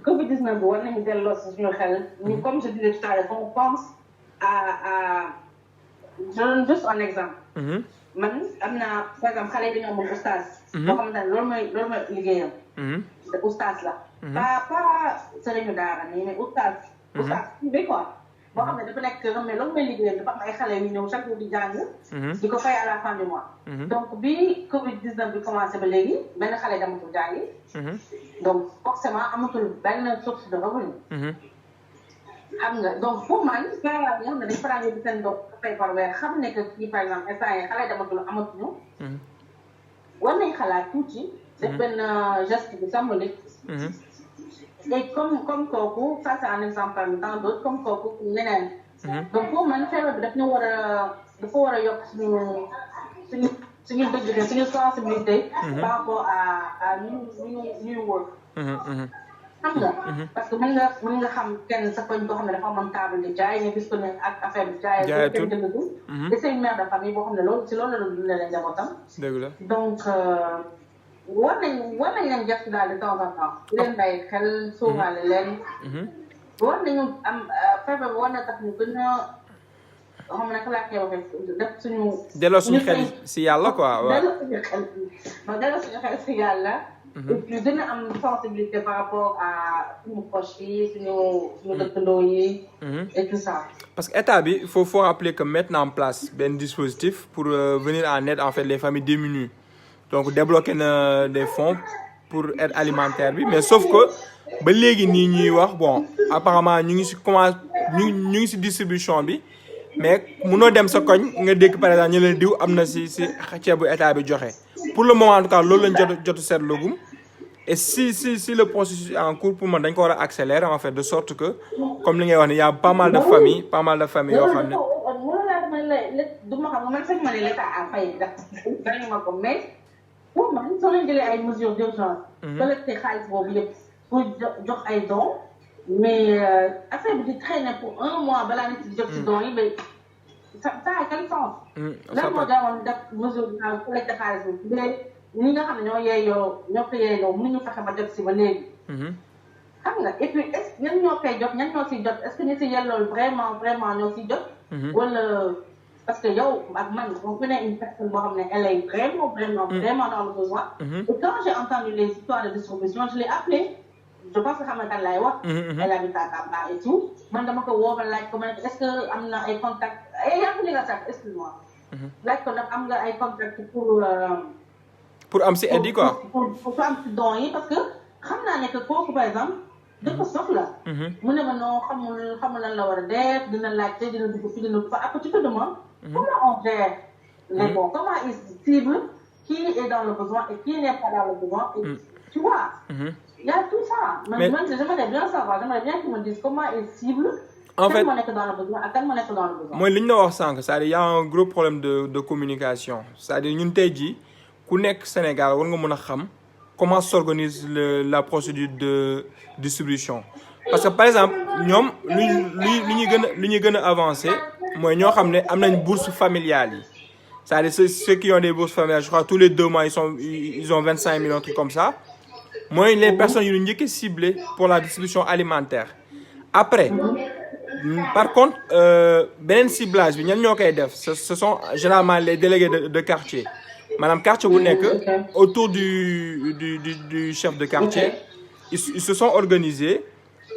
Covid-19 bi war nañu delloo si suñu xel. comme je disais tout à l'heure on pense à je donne juste un exemple. man am naa par exemple xale yi dañoo amoon oustaz. boo xamante ne loolu mooy liggéeyam. te oustaz la. pas sëriñu daara nii mais oustaz bi quoi boo xam ne dafa nekk këram mais loolu mooy liggéeyam dafa am ay xale yu ñëw chaque jour di jàng di ko fay à la fin du mois donc bi Covid-19 bi commencé ba léegi benn xale damatul jàngi donc forcément amatul benn source de revenu xam nga donc pour man parents yi nga xam ne dañ faral di seen doom fay par weer xam ne que kii par exemple instant yi xale damatul amatuñu war nañ xalaat tuuti def benn geste bi symbolique et comme kooku ça c'est un exemple parmi tant d'autres comme kooku leneen. donc pour man feebar bi dafa war a yokk suñu dëgg suñu sensibilité. par rapport à ñuy wër. xam nga parce que mën nga xam kenn sa koñ boo xam ne dafa amoon table di jaay nga gis ko ne ak affaire bi jaay kenn jëndatu. et c'est une mère de famille boo xam ne loolu si loolu la doon dundee leen njabootam. dëgg la donc. war nañ leen jot daal de temps en temps di leen bàyyi xel sóoraale leen war nañu am feebar bi war na tax ñu gën a xam ne naka laa koy waxee def suñu delloo suñu xel si yàlla quoi waaw delloo suñu xel si yàlla et puis gën a am sensibilité par rapport à suñu proche yi suñu dëkkandoo yi et tout ça parce que état bi il faut rappeler que mettre en place benn dispositif pour venir en aide en fait les familles démunies donc débloquer na des fonds pour aide alimentaire bi mais sauf que ba léegi nii ñuy wax bon apparemment ñu ngi si commencé ñu ngi si distribution bi mais munoo dem sa koñ nga dégg par exemple ñu leen diw am na si ceebu état bi joxe pour le moment en tout cas loolu lañ jotu seetloogum et si le processus est en cours pour man dañ ko war a accélérer en fait de sorte que comme li ngay wax ne y a pas mal de familles yoo xam ne. du ma xam man sax ma ne l'état a fay dañu ma ko mais. pour man soo leen jëlee ay mesures d'urgence. collecté xaalis boobu yëpp pour jox ay dons. mais affaire bi di traîner pour un mois balaa nit di jot ci dons yi mais ça a quel sens. lan moo jaaroon def mesure bi naan collecté xaalis boobu mais ñi nga xam ne ñoo ko yeeyoo mënuñu fexe ba jot si ba léegi. xam nga et puis est-ce que ñan ñoo koy jot ñan ñoo siy jot est-ce que ñu si yellool vraiment ñoo siy jot. wala. parce que yow ak man on connaît une personne boo xam ne elle est vraiment dans le besoin. et quand j'ai entendu les histoires de distribution je l'ai appelée je pense que xam nga kan laay wax. elle habite à Tamba et tout man dama ko woo ba laaj ko man est-ce que am na ay contacts yaa ngi li nga sax excuse-moi. laaj ko nag am nga ay contacts pour am si aide yi quoi. pour am si dons yi parce que xam naa ne que kooku par exemple. dafa soxla. mu ne ma non xamul lan la war a def dina laajte dina dugg fi dina dugg fa après tu te demandes. comment on gère les bons comment ils ciblent qui est dans le besoin et qui n'est pas dans le besoin et tu vois. il y a tout ça. Moi j'aimerais bien savoir j'aimerais bien qu'ils me disent comment ils ciblent en fait kan moo nekk dans le besoin ak kan moo nekk dans le besoin. mooy li ñu la wax sànq c'est-à-dire y a un gros problème de communication c'est-à-dire ñun tey jii ku nekk Sénégal war nga mën a xam comment s'organise la procédure de distribution parce que par exemple ñoom li ñuy gën a avancé mooy ñoo xam ne am nañ bourse familiale yi c'est-à-dire ceux qui ont des bourses familiales je crois tous les 2 mois ils ont 25 000 un truc comme ça mooy les personnes yu ñu njëkk a ciblé pour la distribution alimentaire après par contre beneen ciblage bi ñan ñoo koy def ce sont généralement les délégués de quartier maanaam quartier bu nekk autour du chef de quartier ils se sont organisés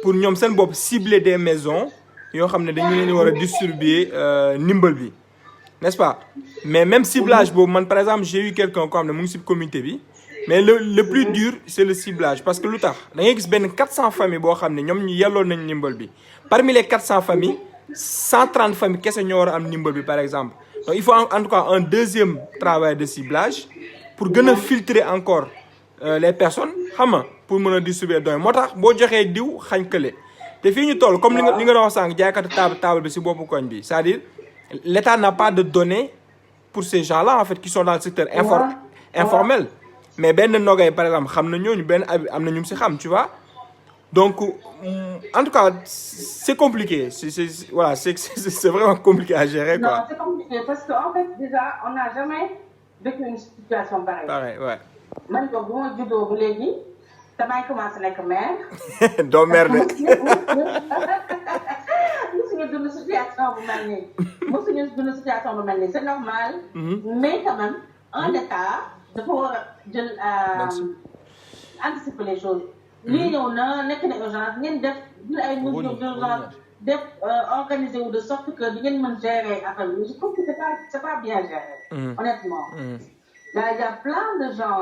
pour ñoom seen bopp cibler des maisons yoo xam ne dañu leen war a distribuer ndimbal bi n'est-ce pas mais même ciblage boobu man par exemple j'ai eu quelqu'un koo xam ne mu ngi ci comité bi mais le plus dur c'est le ciblage parce que lu tax da ngay gis benn 400 familles boo xam ne ñoom ñu yelloon nañ ndimbal bi parmi les 400 familles 130 familles kese ñoo war a am ndimbal bi par exemple donc il faut en tout cas un deuxième travail de ciblage pour gën a filtrer encore les personnes xam nga pour mën a distribuer doy moo tax boo joxee diw xañ kële te fii ñu toll comme li nga doon wax sànq jaaykatu table bi ci boppu koñ bi c'est-à-dire l'État n'a pas de données pour ces gens-là en fait qui sont dans le secteur informel mais benn nogay par exemple xam na ñooñu benn am na ñu ci xam tu vois donc en tout cas c'est compliqué voilà c'est vraiment compliqué à gérer quoi. Non, c'est compliqué parce que en fait déjà on n'a jamais vécu une situation pareille. Pareil, ouais. man ko bu ma juddoo ba léegi damay commencé nekk mère. doo mère de. mosuñu dund situation bu mel nii. mosuñu dund situation bu mel nii c'est normal. mais quand même un État dafa war a jël anticiper les choses. lii ñëw na nekk na urgence ngeen def jël ay mesures d'urgence def organiser wu de sorte que di ngeen mën gérer affaire bi je trouve que c'est pas bien géré. Honnêtement. Il y a plein de gens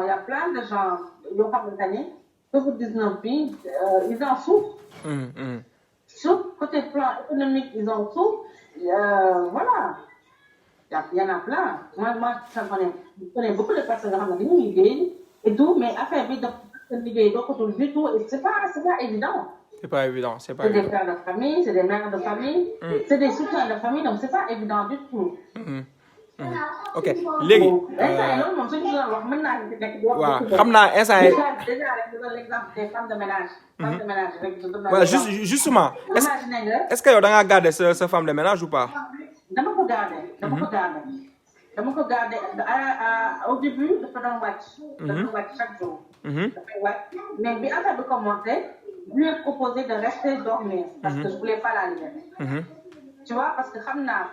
yoo xamante ne Covid-19 bi ils en souffrent. Sur côté plan économique ils en souffrent. Voilà. Il y en a plein. Moi je connais beaucoup de personnes yoo xam ne dañuy liggéey et tout mais affaire bi dafa liggéey dokkatul du tout et c'est pas évident. C'est des pères de famille, c'est des mères de famille, c'est des soutiens de famille donc c'est pas évident du tout. ok léegi. waaw xam naa instant yi. déjà rek l'exemple des femmes de ménage. femmes de ménage rek. voilà justement. est-ce que yow da ngaa garder sa femme de ménage ou pas. dama ko garder. Au début dafa doon wàcc. Chaque jour. dafay wàcc mais bi affaire bi commencé je lui ai proposé de rester dormir. parce que je voulais pas la libérer. Tu vois parce que xam naa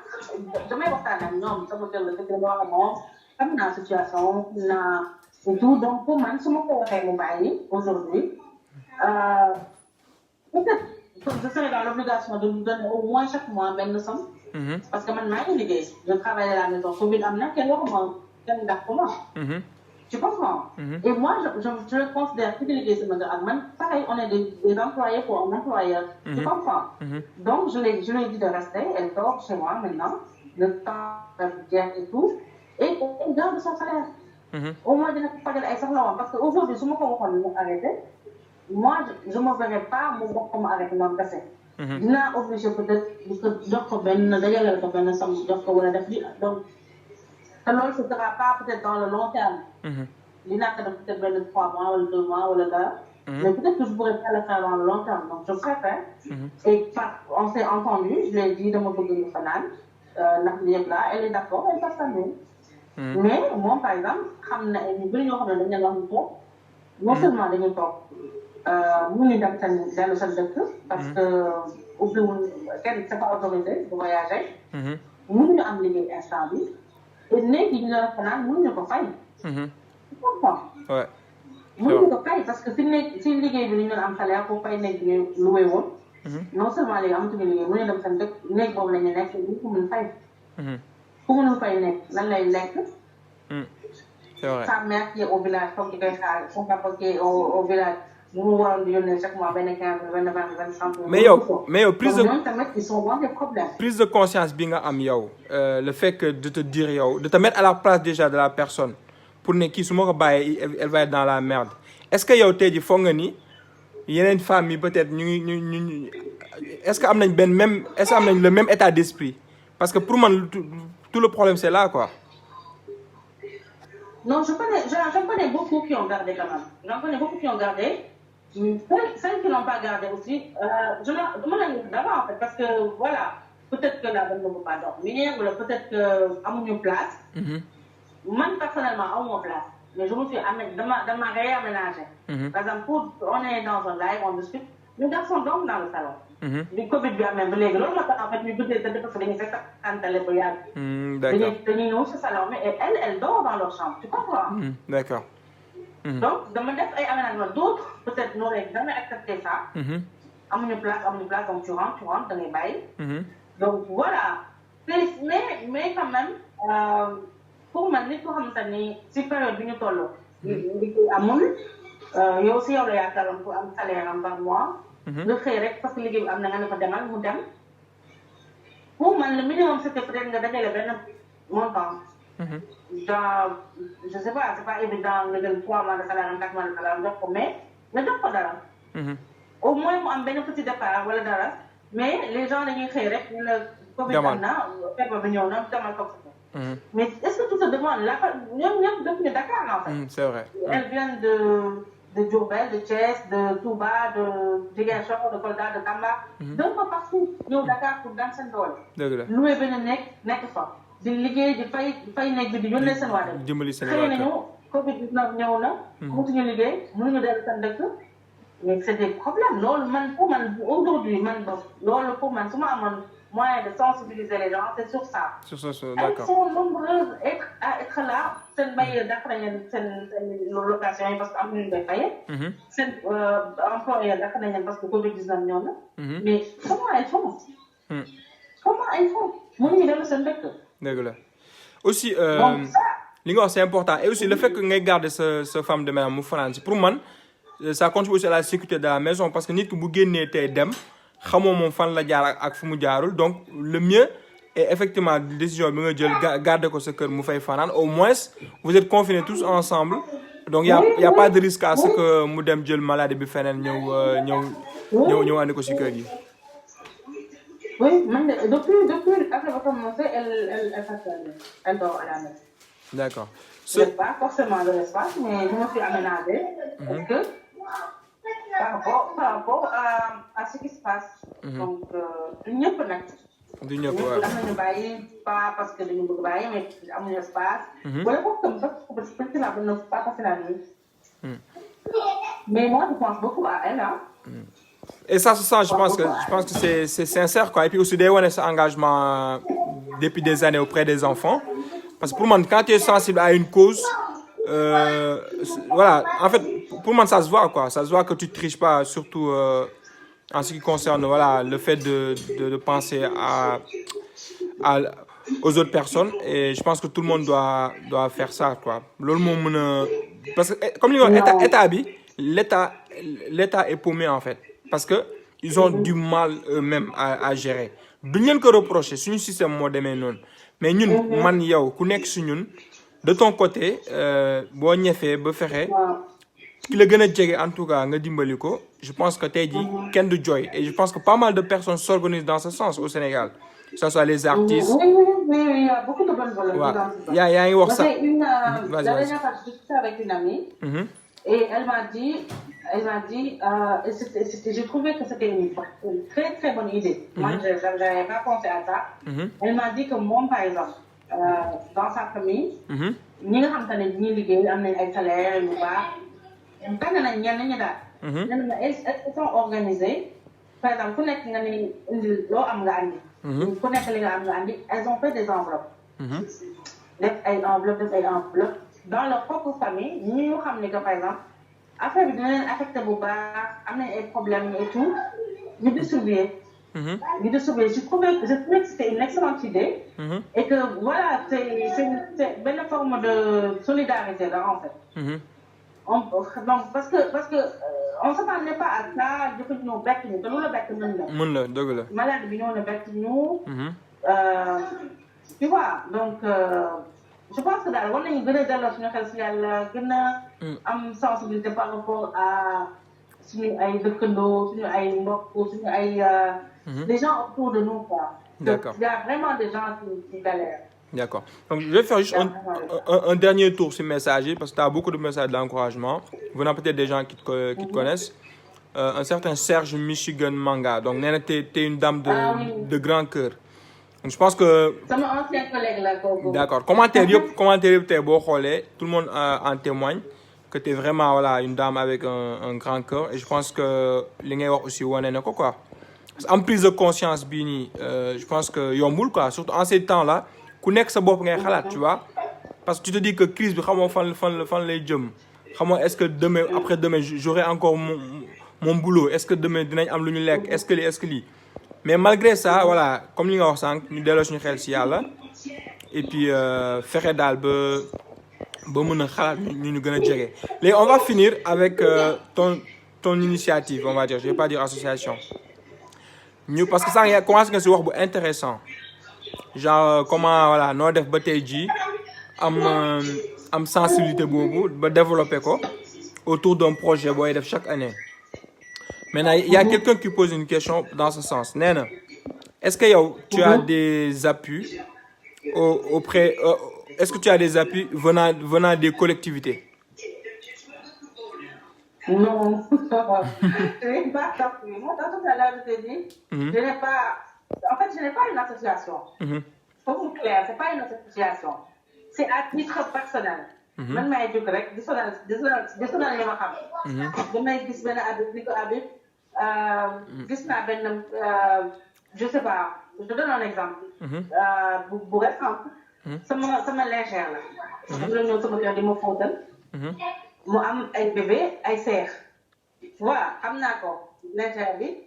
damay waxtaan ak ñoom sama kër la dëgg la wax ak moom xam naa situation naa et tout donc pour man su ma ko waxee mu bàyyi aujourd'hui peut-être je serai dans l'obligation de lui donner au moins chaque mois benn somme. parce que man maa ngi liggéey je travaille à la maison Covid am na kenn waxuma kenn ndax ko ma. Tu comprends? Et moi je le considère que liggéey sama kër ak man pareil on est des employés pour un employeur. Tu comprends? Donc je lui ai dit de rester elle dort chez moi maintenant le temps bien et tout et elle garde son salaire. Au moins dina ko fajal ay soxlaam parce que aujourd'hui su ma ko waxoon mu arrêté moi je me verrais pas mu wax ko mu arrêté noonu kese. dinaa obligé peut-être jox ko benn dajaleel ko benn somme jox ko wala def li donc te loolu ce sera pas peut-être dans le long terme. dinaa ko def peut-être benn 3 mois wala 2 mois wala dara. mais peut-être que je pourrais pas le faire dans le long terme donc je préfère. et on s'est entendu je lui ai dit dama bëgg ñu fanaan ndax li yëpp là elle est d'accord elle va s'amener. mais moom par exemple xam na ñu bëri ñoo xam ne dañu leen wax ñu toog non seulement dañuy toog mënuñu dem seen dellu seen dëkk parce que ubbiwul kenn c'est pas autorisé de voyager. mënuñu am liggéey instant bi et néeg yi ñu doon fanaan mënuñu ko fay. tu comprends. ouais. mënuñu ko fay parce que si liggéey bi ñu doon am salaire pour fay néeg bi loué woon. non seulement léegi amatuñu liggéey mënuñu dem seen dëkk néeg boobu la ñu nekk ñu ko mën fay. ku mënul fay nekk lan lay lekk. c'est vrai. Sa mère qui est au village comme di koy xaar son papa qui est au village bu mu waroon di yónnee chaque mois benn 15 benn 20 benn 30. mais yow prise de ñoom tamit ils sont dans des problèmes. prise de conscience bi nga am yow le fait que de te dire yow de te mettre à la place déjà de la personne pour ne kii su ma ko bàyyee elle va être dans la merde est-ce que yow tey jii foog nga ni yeneen femmes yi peut-être ñu est-ce que am nañ le même état d'esprit parce que pour moi tout le problème c'est là quoi. Non, j'en connais beaucoup qui ont gardé quand même. J'en connais beaucoup qui ont gardé. Celles qui n'ont pas gardé aussi, je me l'ai d'abord en fait, parce que voilà, peut-être que la bonne ne peut pas dormir, ou peut-être qu'à une place. Moi, personnellement, à une place. Mais je me suis réaménagé. Par exemple, on est dans un live, on discute, les garçons dorment dans le salon. Du Covid, bien même, les gros, en fait, nous deux étaient parce que les gens quand elle est voyage. D'accord. Nous, ce salon, mais elle dort dans leur chambre, tu comprends? D'accord. Donc, dans mon aménagement, d'autres, peut-être, n'auraient jamais accepté ça. À une place, donc tu rentres dans les bails. Donc, voilà. Mais quand même, pour moi, nit ko xamante ni si période bi ñu toll. li ko amul yow si yow la yaakaaroon pour am salaire am par mois. nga xëy rek parce que liggéey bi am na nga ne ko demal mu dem. Pour man le minimum c'était peut-être nga dajale benn montant. Dans je sais pas c'est pas évident nga jël 3 mois de salaire am 4 mois de salaire am jox ko mais nga jox ko dara. Au moins mu am benn petit départ wala dara mais les gens dañuy xëy rek ñu la. Covid am na feebar bi ñëw na demal ko. Mais est-ce que tu te demandes, là, depuis Dakar, en fait. C'est vrai. Elles viennent de Diourbel, de Thiès, de Touba, de Ziguinchor, de Kolda, de Tamba. Donc, partout, ñëw Dakar pour dans seen doole. dëgg la loué benn nekk fa. di liggéey di fay nekk bi di yónnee seen waa dëkk. dimbali seen waa dëkk xëy nañu Covid-19 ñëw na. mënuñu liggéey mënuñu dellu seen dëkk. Mais c'est des problèmes. Pour man, aujourd'hui, pour man, su ma amoon moyen de sensibiliser les gens, c'est sur ça. Sur ça, d'accord. Elles sont nombreuses à être là. C'est bailleur d'après une location parce qu'en plus de payer. C'est employeur d'après parce que Covid-19 ñëw na. Mais comment elles font? Comment elles font? Mënuñu dellu seen dëkk. Dëgg la. Aussi, li nga wax c'est important. Et aussi le fait que ngay garder sa femme de ménage mu fanaan ci pour man ça contribue aussi à la sécurité de la maison parce que nit ki bu génnee tey dem. xamoo moom fan la jaar ak fu mu jaarul donc le mieux est effectivement décision bi nga jël garder ko sa kër mu fay fanaan au moins vous êtes confinés tous ensemble donc y a pas de risque à ce que mu dem jël maladie bi feneen ñëw andi ko si kër gi. Oui, depuis après votre commencé, elle dort à la maison. D'accord. C'est pas forcément de l'espace, mais je me suis aménagée parce que par rapport à ce qui se passe. Donc, du ñëpp nag. du ñëpp waaw am nañu bàyyi pas parce que dañu bëgg bàyyi mais amuñu espace. wala boog comme ça parce que la ne pas passer la nuit. Mais moi, je pense beaucoup à elle. Et ça se sent, je pense que c'est sincère quoi. Et puis aussi day wane sa engagement depuis des années auprès des enfants. Parce que pour moi, quand tu es sensible à une cause, voilà, en fait, pour moi, ça se voit, quoi. Ça se voit que tu ne triches pas, surtout en ce qui concerne voilà, le fait de penser aux autres personnes. Et je pense que tout le monde doit faire ça, quoi. Parce que, comme l'État est paumé, en fait. Parce qu'ils ont du mal eux-mêmes à gérer. Duñ leen ko reprocher suñu système moo demee noonu mais ñun man yow ku nekk si ñun de ton côté boo ñefee ba fexe ki la gën a jege en tout cas nga dimbali ko je pense que tey jii kenn du jooy et je pense que pas mal de personnes s'organisent dans ce sens au Sénégal que ce soit les artistes. Oui, il y a beaucoup de bonnes volontés dans ce sens. yaa ngi wax sax. La dernière fois je discutais avec une amie. Et elle m'a dit, j'ai trouvé que c'était une très très bonne idée. Moi, je n'avais pas pensé à ça. Elle m'a dit que moi, par exemple, dans sa famille, ñi nga xam te ne ñi liggéey am nañ ay salaire yu baax tànn nañ ñenn ñi daal. Elles sont organisées. Par exemple, ku nekk nga ni indi loo am nga andi. Ku nekk li nga am nga andi. Elles ont fait des enveloppes. Def ay enveloppes. Dans leur propre famille, ñi ñu xam ne que par exemple affaire bi dina leen affecté bu baax am nañ ay problèmes et tout ñu distribuer. Je trouvais que c'était une excellente idée. Et que voilà c'est benn forme de solidarité là en fait. Donc parce que on s'attendait pas à ça dafa ñëw bett ñu te lu la bett mën la dëgg la maladie bi ñëw na bett ñu. Tu vois donc. Je pense que daal war nañu gën a delloo suñu xel si yàlla gën a am sensibilité par rapport suñu ay dëkkandoo suñu ay mbokk suñu ay les gens autour de nous quoi. D'accord. Il y a vraiment des gens qui galèrent. D'accord. Donc, je vais faire juste un dernier tour sur messager parce que tu as beaucoup de messages d'encouragement venant peut-être des gens qui te connaissent. Un certain Serge Michigan Manga. Donc, Néna, tu es une dame de grand cœur. Donc, je pense que... C'est mon ancien collègue là. D'accord. Commentaire, tout le monde en témoigne que tu es vraiment voilà, une dame avec un grand cœur. Et je pense que les gens aussi quoi. En prise de conscience, Bini, je pense que Yomboul, quoi. Surtout en ces temps-là, connaître sa bopp ngay xalat, tu vois. Parce que tu te dis que crise bi xamoo fan lay jëm. Xamoo est-ce que demain après demain j'aurai encore mon boulot, est-ce que demain dinañ am luñu lek, est-ce que li. Mais malgré ça, voilà, comme li nga wax sank, ñu délo suñu xel ci Yalla. Et puis fexé dal ba mëna xalat ñu gëna djégé. Légui on va finir avec ton initiative, on va dire, je vais pas dire association. Parce que ça y a commencé à se voir intéressant. Genre comment voilà no def ba tay ji am sensibilité bobu ba développer ko autour d'un projet boy def chaque année. Maintenant il y a quelqu'un qui pose une question dans ce sens. Néna, est-ce que tu as des appuis auprès est-ce que tu as des appuis venant des collectivités? Non, je n'ai pas d'appui. Moi, tout à l'heure, je t'ai dit, je n'ai pas... En fait, je n'ai pas une association. Faut que c'est clair, ce n'est pas une association. C'est à titre personnel. Man maay jóg rek di sonal yi ma xam. Damay gis benn Habib gis naa benn je sais pas, je te donne un exemple. Bu récent. Sama légère la. Dama la ñëw sama kër di ma fóotal. Mu am ay bébé ay seex. Voilà, xam naa ko légère bi.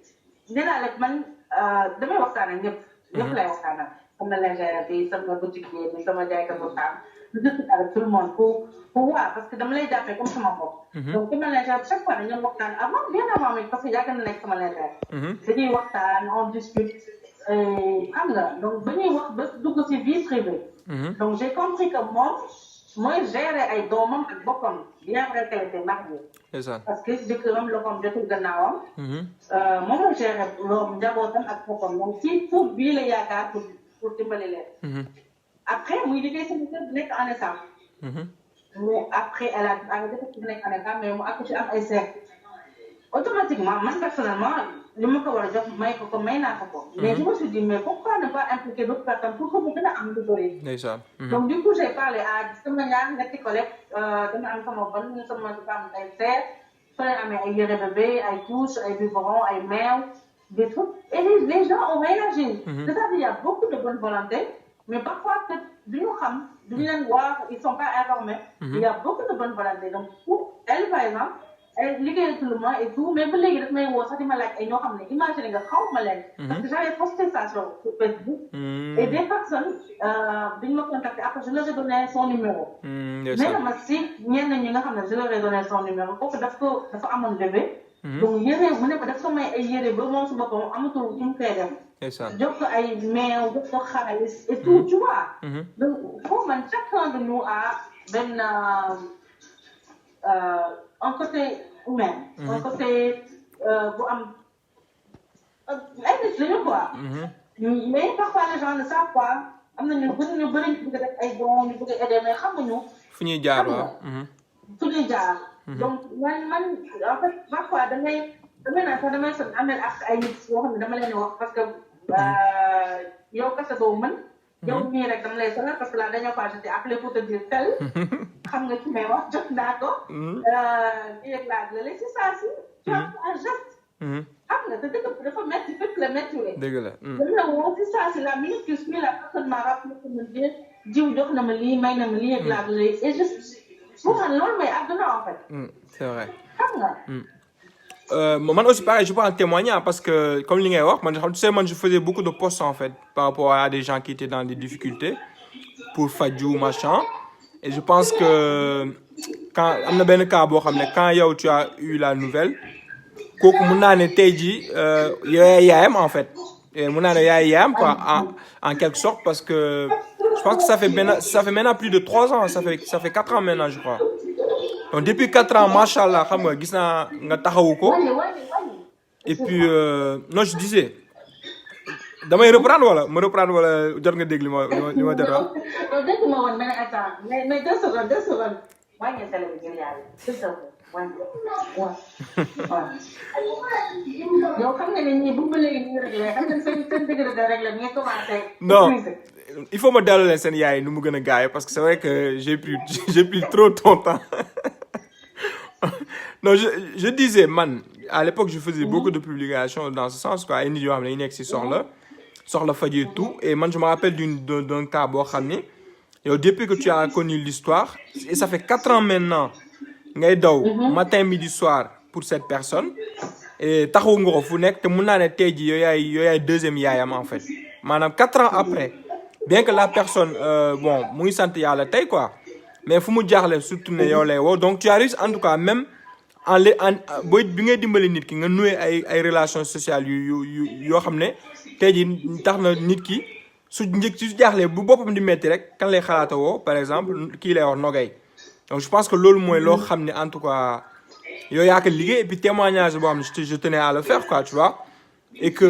Nee naa la man damay waxtaan ak ñëpp lay waxtaanal. Sama légère bi, sama boutique bi, sama jaaykat bu taam. Je discute avec tout le monde pour voir, parce que dama lay jàppee comme sama bopp. Donc sama légère chaque fois dañu waxtaan avant bien avant mais parce que yàgg na nekk sama légère. Dañuy waxtaan, on discute. Xam nga donc dañuy wax ba dugg ci vie privée. Donc j'ai compris que moom mooy gérer ay doomam ak boppam bien vrai qu'elle était mariée. C'est ça. Parce que jëkkëram loxoom jotul gannaawam. moom mooy gérer loolu njabootam ak boppam donc ci pour bii la yaakaar pour dimbali leen. Après muy liggéey sama kër bu nekk en état. Mais après elle a arrêté parce que bu nekk en état mais mu accouché am ay seex. Automatiquement man personnellement li ma ko war a jox may ko may naa ko. Mais je me suis dit mais pourquoi ne pas impliquer d'autres personnes pour que mu gën a am lu bëri. Donc du coup j'ai parlé à sama ñaar ñetti collègues dama am sama ban sama am ay seex fa leen amee ay yére bébé ay couches ay biberons ay meew des trucs et les gens ont réagi. C'est-à-dire il y a beaucoup de bonne volonté mais parfois peut-être duñu xam duñu leen wax ils sont pas informés. Il y a beaucoup de bonne volonté donc pour elle par exemple. Liggéeyal tout le monde et tout mais ba léegi daf may woo sax di ma laaj ay ñoo xam ne imaginer nga xaw ma leen. parce que j'avais posté ça sur Facebook. Et des personnes biñ ma contacté après je leur ai donné son numéro. nee na ma si ñenn ñi nga xam ne je leur ai donné son numéro kooku dafa amoon bébé. donc yére mu ne ko daf ko may ay yére ba moom si boppam amatul fu mu koy def. jox ko ay meew jox ko xaalis et tout tu vois. donc foofu man chacun de nous a benn. Un côté humain, un côté bu am ay nit lañu quoi. Mais parfois les gens ne savent pas am na ñu bëri ñu bëgg def ay dons ñu bëgg aider mais xamuñu. fu ñuy jaar waaw. fu ñuy jaar. donc man en fait parfois damay naan sax damay sonn amel ak ay nit yoo xam ne dama leen wax parce que yow kese doo mën. yow mii rek dama lay sonal parce que là dañoo pas j'étais appelé pour te dire tel. xam nga ci may wax jot naa ko. yéeg laa la léegi c'est ça si. tu as un geste. xam nga te dëgg dafa métti fépp la méttiwee. dëgg la. dañ la woo c'est ça c'est la minute qui suit la personne m'a rappelé que ma dire jiw jox na ma lii may na ma lii yéeg laa la léegi et juste pour man loolu mooy àdduna en fait. c'est vrai. xam nga. Moi aussi pareil, je peux en témoigner parce que comme tu sais, moi je faisais beaucoup de posts en fait par rapport à des gens qui étaient dans des difficultés pour Fadjou machin et je pense que quand quand tu as eu la nouvelle kooku mun naa ne tey jii yaayam en fait mun naa ne yaayam quoi en quelque sorte parce que je pense que ça fait maintenant plus de 3 ans ça fait 4 ans maintenant je crois donc depuis 4 ans macha allah xam nga gis naa nga taxawu ko. et puis non je disais damay reprendre wala jot nga dégg li ma jot a. non dégg ma woon mais attends mais 2 secondes wàññi télé bi ngir yàlla 2 secondes wàññi waaw. yow xam nga ne ñii bu léegi ñu ngi réglé xam nga seen degré de réglé ñu commencé. non il faut ma dalal leen seen yaay nu mu gën a gaawee parce que c'est vrai que j'ai pris trop ton temps. non je disais man à l'époque je faisais beaucoup de publications dans ce sens quoi ay nit yoo xam ne dañuy nekk si soxla faju et tout et man je me rappelle d'un cas boo xam ne yow depuis que tu as connu l'histoire et ça fait 4 ans maintenant ngay daw matin midi soir pour cette personne et taxawu nga ko fu nekk te mun naa ne tey jii yow yaay deuxième yaayam en fait maanaam 4 ans après bien que la personne bon mu ngi sant yàlla tey quoi mais fu mu jaaxle surtout ne yow lay woo donc tu as réussi en tout cas même booy bi ngay dimbali nit ki nga noué ay relations sociales yoo xam ne tey jii tax na nit ki su jaaxlee bu boppam di metti rek kan lay xalaata woo par exemple kii lay wax Nogay donc je pense que loolu mooy loo xam ne en tout cas yow yaa ko liggéey et puis témoignage boo xam ne je tenais à le faire quoi tu vois et que.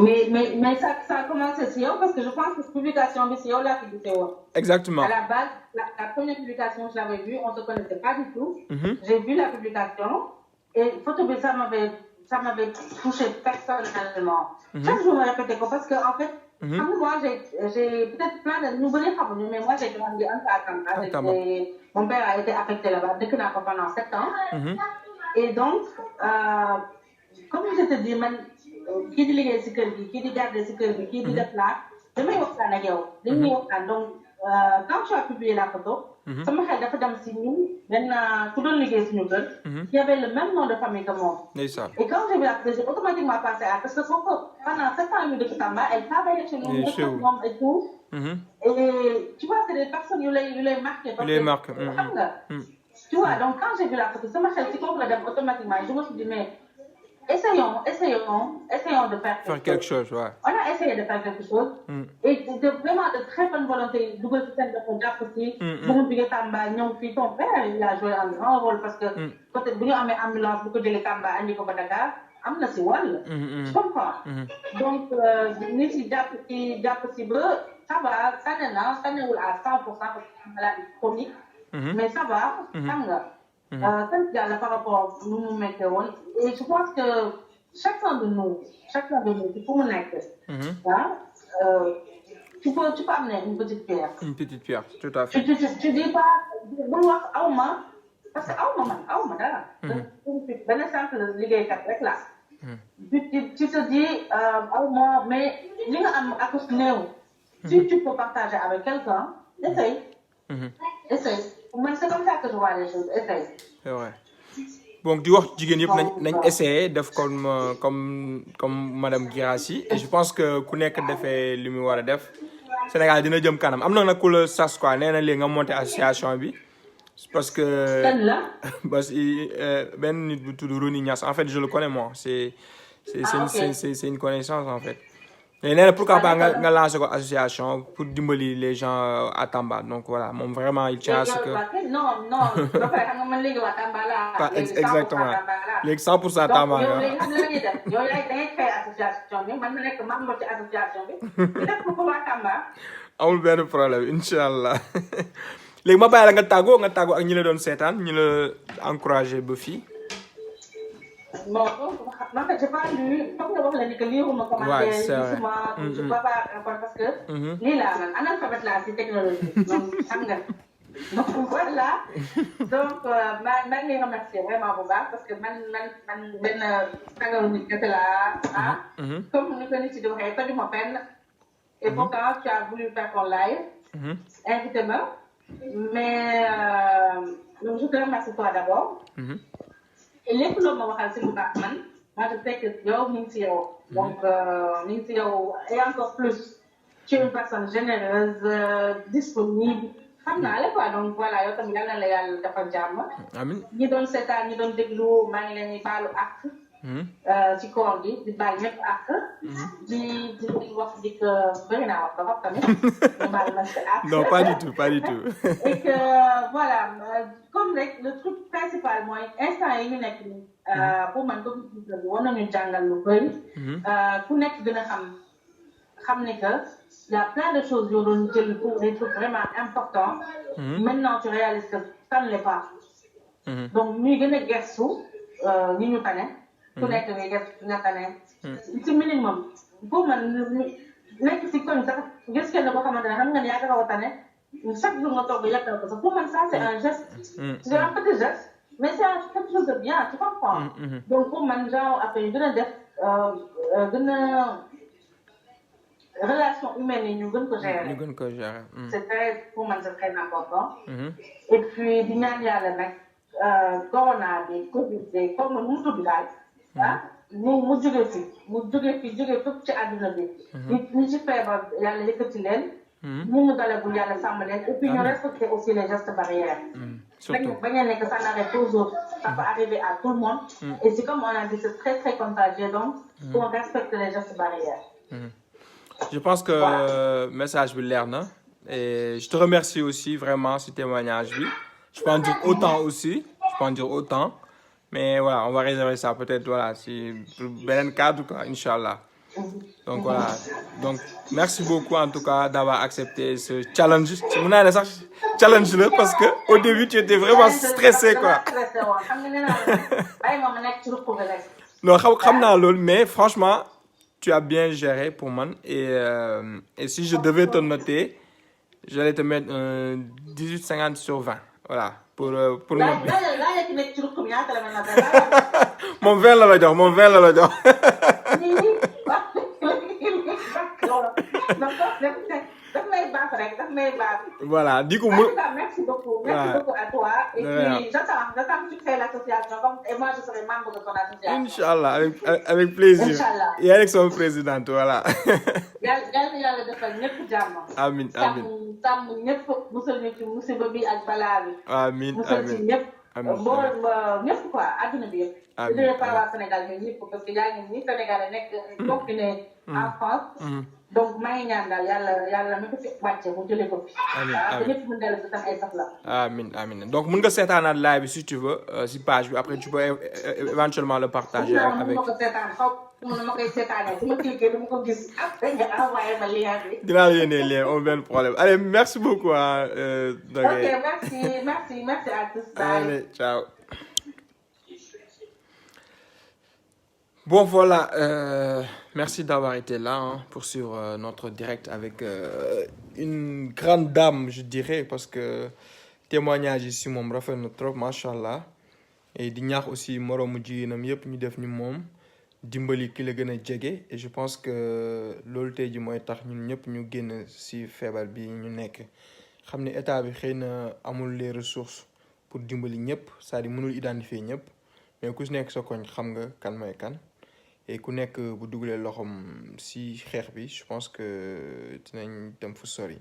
mais ça a commencé si yow parce que je pense que publication bi si yow laa ko gisee woon. exactement à la base la première publication je l'avais vue on se connaissait pas du tout. J'ai vu la publication et photo bi ça m'avait touché personnellement. Chaque jour ma répétais ko parce que en fait. xam nga moi j'ai peut-être plein de ñu bëri xamuñu mais moi j'ai grandi un peu à Tamba. Mon père a été affecté là-bas dëkk naa ko pendant 7 ans. Et donc comme je te dis man kii di liggéey si kër gi kii di garder si kër gi kii di def laa damay waxtaan ak yow. dañuy waxtaan donc quand tu as publié la photo. sama xel dafa dem si ñun benn ku doon liggéey suñu kër. qui avait le même nom de famille que moi. Et quand j'ai vu la photo j'ai automatiquement pensé à parce que foofu pendant 7 ans yu dëkk Tamba elle travaillait chez nous. moom et tout. et tu vois c'est des personnes yu lay marqué. parce que xam nga. tu vois donc quand j'ai vu la photo sama xel si kooku la dem automatiquement je me suis dit mais essayons de faire quelque chose. Ouais. On a essayé de faire quelque chose. Et vraiment de très bonne volonté dugal ci seen dafa jàpp si. bu mu jógee Tamba ñëw fii ton père il a joué un grand rôle parce que peut-être bu ñu amee ambulance bu ko jëlee Tamba andi ko ba Dakar am na si wàll. je comprends. donc nit yi jàpp si ba ça va tanewul à 100% parce que c'est une maladie chronique. mais ça va. xam nga. sant yàlla par rapport nu mu mettee woon et je pense que chacun de nous il faut mu nekk. tu peux amener une petite pierre. Une petite pierre, tout à fait. tu dis pas bul wax awma parce que awma dara. benn simple liggéeykat rek la. tu te dis awma mais li nga am akus néew. si tu peux partager avec quelqu'un essaye. Man c'est comme ça que je vois les choses essaye. C'est vrai. Donc di wax jigéen yëpp nañ essayer def comme madame Guirassy et je pense que ku nekk defee li mu war a def Sénégal dina jëm kanam am na nag ku la sas quoi nee na léegi nga monter association bi parce que benn nit bu tudd Roni Niass en fait je le connais moi c'est une connaissance en fait mais nee na pourquoi pas nga lancer ko association pour dimbali les gens à Tamba donc voilà moom vraiment il tient à ce que. non ba pare xam nga man léegi waa Tamba laa. exactement léegi 100% Tamba nga. donc yow léegi xam nga la ñuy def yow da ngay créé association bi man ma nekk membre ci association bi ñu def ko waa Tamba. amul benn problème incha allah léegi ma bàyyi la nga tàggoo ak ñi la doon seetaan ñi la encouragé ba fii. non en fait j'ai pas lu foog nga wax la ni que liiruma commentaire gisuma je peux pas répondre parce que lii laa man analphabète laa si technologie donc xam nga donc voilà donc maa ngi remercier vraiment bu baax parce que man benn tàngaru nit kese laa comme ni ko nit ci di waxee tojuma fenn et pourtant tu as voulu faire ton live invité ma mais donc je te remercie toi d'abord et lépp loo ma waxal si lu baax man moi je sais que yow mi ngi si yow donc mi ngi si yow et encore plus tu es une personne généreuse disponible xam naa la quoi donc voilà yow tamit yal na la yàlla defal jàmm. amiin ñi doon seetaan ñi doon déglu maa ngi leen di baalu ak ci koor gi di baal ñëpp ak di wax di que bëri naa wax dafa tamit ñu baal ma si ak non pas du tout pas du tout et que voilà comme rek le truc principal mooy instant yi ñu nekk nii pour man comme war nañu jàngal lu bëri ku nekk gën a xam ne que il y a plein de choses yoo doon jël pour des trucs vraiment importants maintenant tu réalises que ça ne l'est pas donc ñuy gën a gestu ñi ñu tane ku nekk ngay def nga tane ci minimum pour man nekk si koñ sax gis kenn boo xamante ne xam nga ne yaa ko tane chaque jour nga toog yàkkal ko sax pour man ça c'est un geste c'est un petit geste mais c'est quelque chose de bien tu comprends donc pour man genre après gën a def gën a relation humaine yi ñu gën ko gérer c'est très pour man c'est très important et puis di ñaan yàlla nag corona bi covid bi comme mu tudd daal mu jóge fi fépp ci àdduna bi ñi ci feebar yàlla yëkkati leen ñi mu dalagul yàlla sàmm leen et puis ñu respecter aussi les gestes barrières bañ a nekk ça n'arrête aux autres ça peut arriver à tout le monde et c'est comme on a dit c'est très très contagieux donc on respecte les gestes barrières je pense que message bi leer na et je te remercie aussi vraiment ce témoignage bi je peux en dire autant mais voilà on va réserver ça peut-être voilà si beneen cadre quoi inchallah donc voilà donc merci beaucoup en tout cas d'avoir accepté ce challenge mun naa ne sax challenge la parce que au début tu étais vraiment stressé quoi non xam naa loolu mais franchement tu as bien géré pour man et si je devais te noter j'allais te mettre un 18/50 sur 20 voilà pour moom 20 la jox voilà di ko mu merci beaucoup à toi et puis j'attends que tu crées l'association comme et moi je serai membre de ton association inchallah avec plaisir yaa nekk sama présidente voilà yàlla defal ñëpp jàmm amiin sàmm ñëpp musal ñu ci musiba bi ak balaa bi amiin musal ci ñëpp ñëpp quoi adduna bi yëpp di par waa Sénégal ñun ñëpp parce que yaa ngi ni Sénégal nekk confiné en France donc maa ngi ñaan daal yàlla mi ko fi wàcce mu jëlee ko fi te ñëpp mën dellu si tam ay soxla amiin donc mën nga seetaanaat live bi si tu veux si page bi après tu peux éventuellement le partager avec ma ko seetaan xaw ma koy seetaanee su ma cliqué du ma ko gis après nga envoyé ma lien bi dinaa la yónnee lien au benn problème allez merci beaucoup ok merci à tous allez ciao bon voilà merci d'avoir été là pour suivre notre direct avec une grande dame je dirais parce que témoignage ici moom rafet na trop machallah et di ñaax aussi moroomu jigéenam yëpp ñu def ni moom dimbali ki la gën a jege et je pense que loolu tey ji mooy tax ñun ñëpp ñu génn ci feebar bi ñu nekk xam ne état bi xëy na amul les ressources pour dimbali ñëpp c'est-à-dire mënul identifier ñëpp mais ku ci nekk sa koñ xam nga kan mooy kan et ku nekk bu dugalee loxoom ci xeex bi je pense que dinañ dem fu sori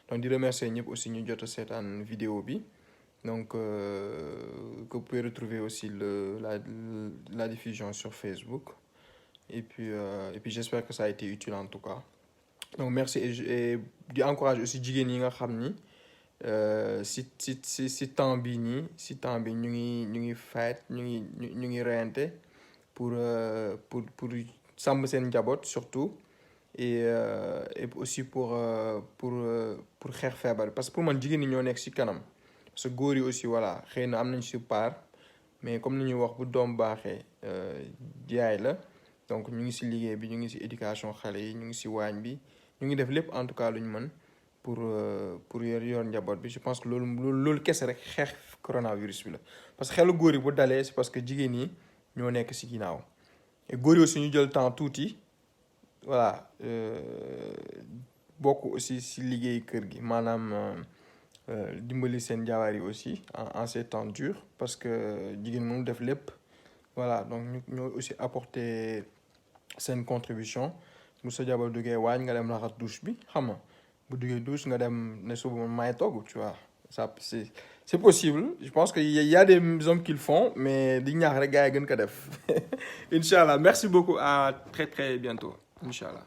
donc di remercier ñëpp aussi ñu jot a seetaan vidéo bi donc que vous pouvez retrouver aussi la diffusion sur Facebook et puis j'espère que ça a été utile en tout cas donc merci et di encourage aussi jigéen yi nga xam ni si temps bi ñu ngi fight ñu ngi reyante pour sàmm seen njaboot surtout et aussi pour xeex feebar parce que pour man jigéen ñi ñoo nekk ci kanam parce que góor yi aussi voilà xëy na am nañ ci part mais comme ni ñuy wax bu doom baaxee jaay la donc ñu ngi ci liggéey bi ñu ngi ci éducation xale yi ñu ngi ci waañ bi ñu ngi def lépp en tout cas lu ñu mën pour yor njaboot bi je pense que loolu kese rek xeex coronavirus bi la parce que xelu góor yi bu dalee c'est parce que jigéen yi ñoo nekk ci ginnaaw et góor yi aussi ñu jël temps tuuti voilà bokk aussi ci liggéey kër gi maanaam dimbali seen jawaar yi aussi en ces temps durs parce que jigéen moom def lépp voilà donc ñu ñoo aussi apporter seen contribution bu sa jabar duggee waañ nga dem raxas douche bi xam nga bu duggee douche nga dem ne suba man maay togg tu vois Ça, c'est possible. Je pense qu'il y a des hommes qui le font, mais di ñaax rek gars yi gën ko def. Inch'Allah. Merci beaucoup. À très, très bientôt. Inch'Allah.